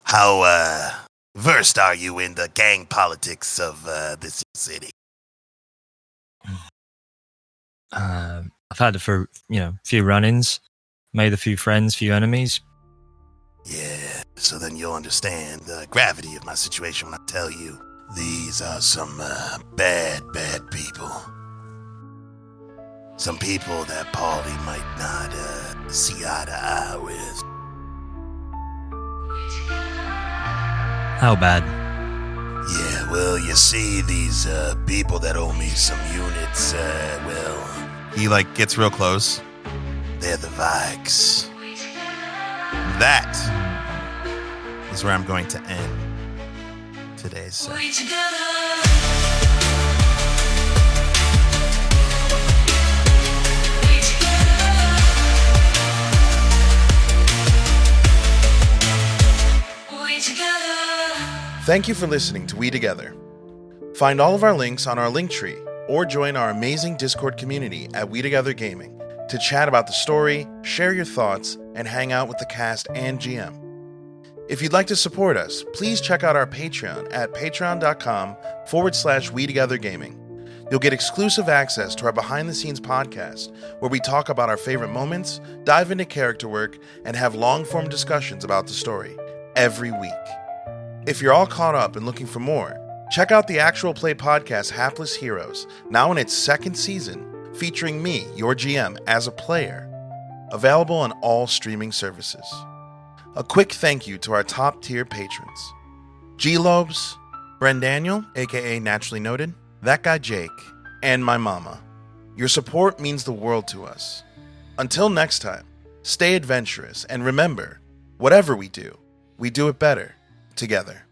How versed are you in the gang politics of this city? I've had a few run-ins, made a few friends, few enemies. Yeah, so then you'll understand the gravity of my situation when I tell you these are some bad people. Some people that Paulie might not see eye to eye with. How bad? Yeah, well, you see, these people that owe me some units, He gets real close. they're the Vikes. That is where I'm going to end today's session. Thank you for listening to We Together. Find all of our links on our Linktree or join our amazing Discord community at We Together Gaming to chat about the story, share your thoughts, and hang out with the cast and GM. If you'd like to support us, please check out our Patreon at patreon.com/We Together Gaming. You'll get exclusive access to our behind-the-scenes podcast, where we talk about our favorite moments, dive into character work, and have long-form discussions about the story every week. If you're all caught up and looking for more, check out the actual play podcast Hapless Heroes, now in its 2nd season, featuring me, your GM, as a player. Available on all streaming services. A quick thank you to our top-tier patrons: GxLobes, BrenDaniel, aka Naturally Noted, That Guy Jake, and my Momma. Your support means the world to us. Until next time, stay adventurous, and remember, whatever we do it better together.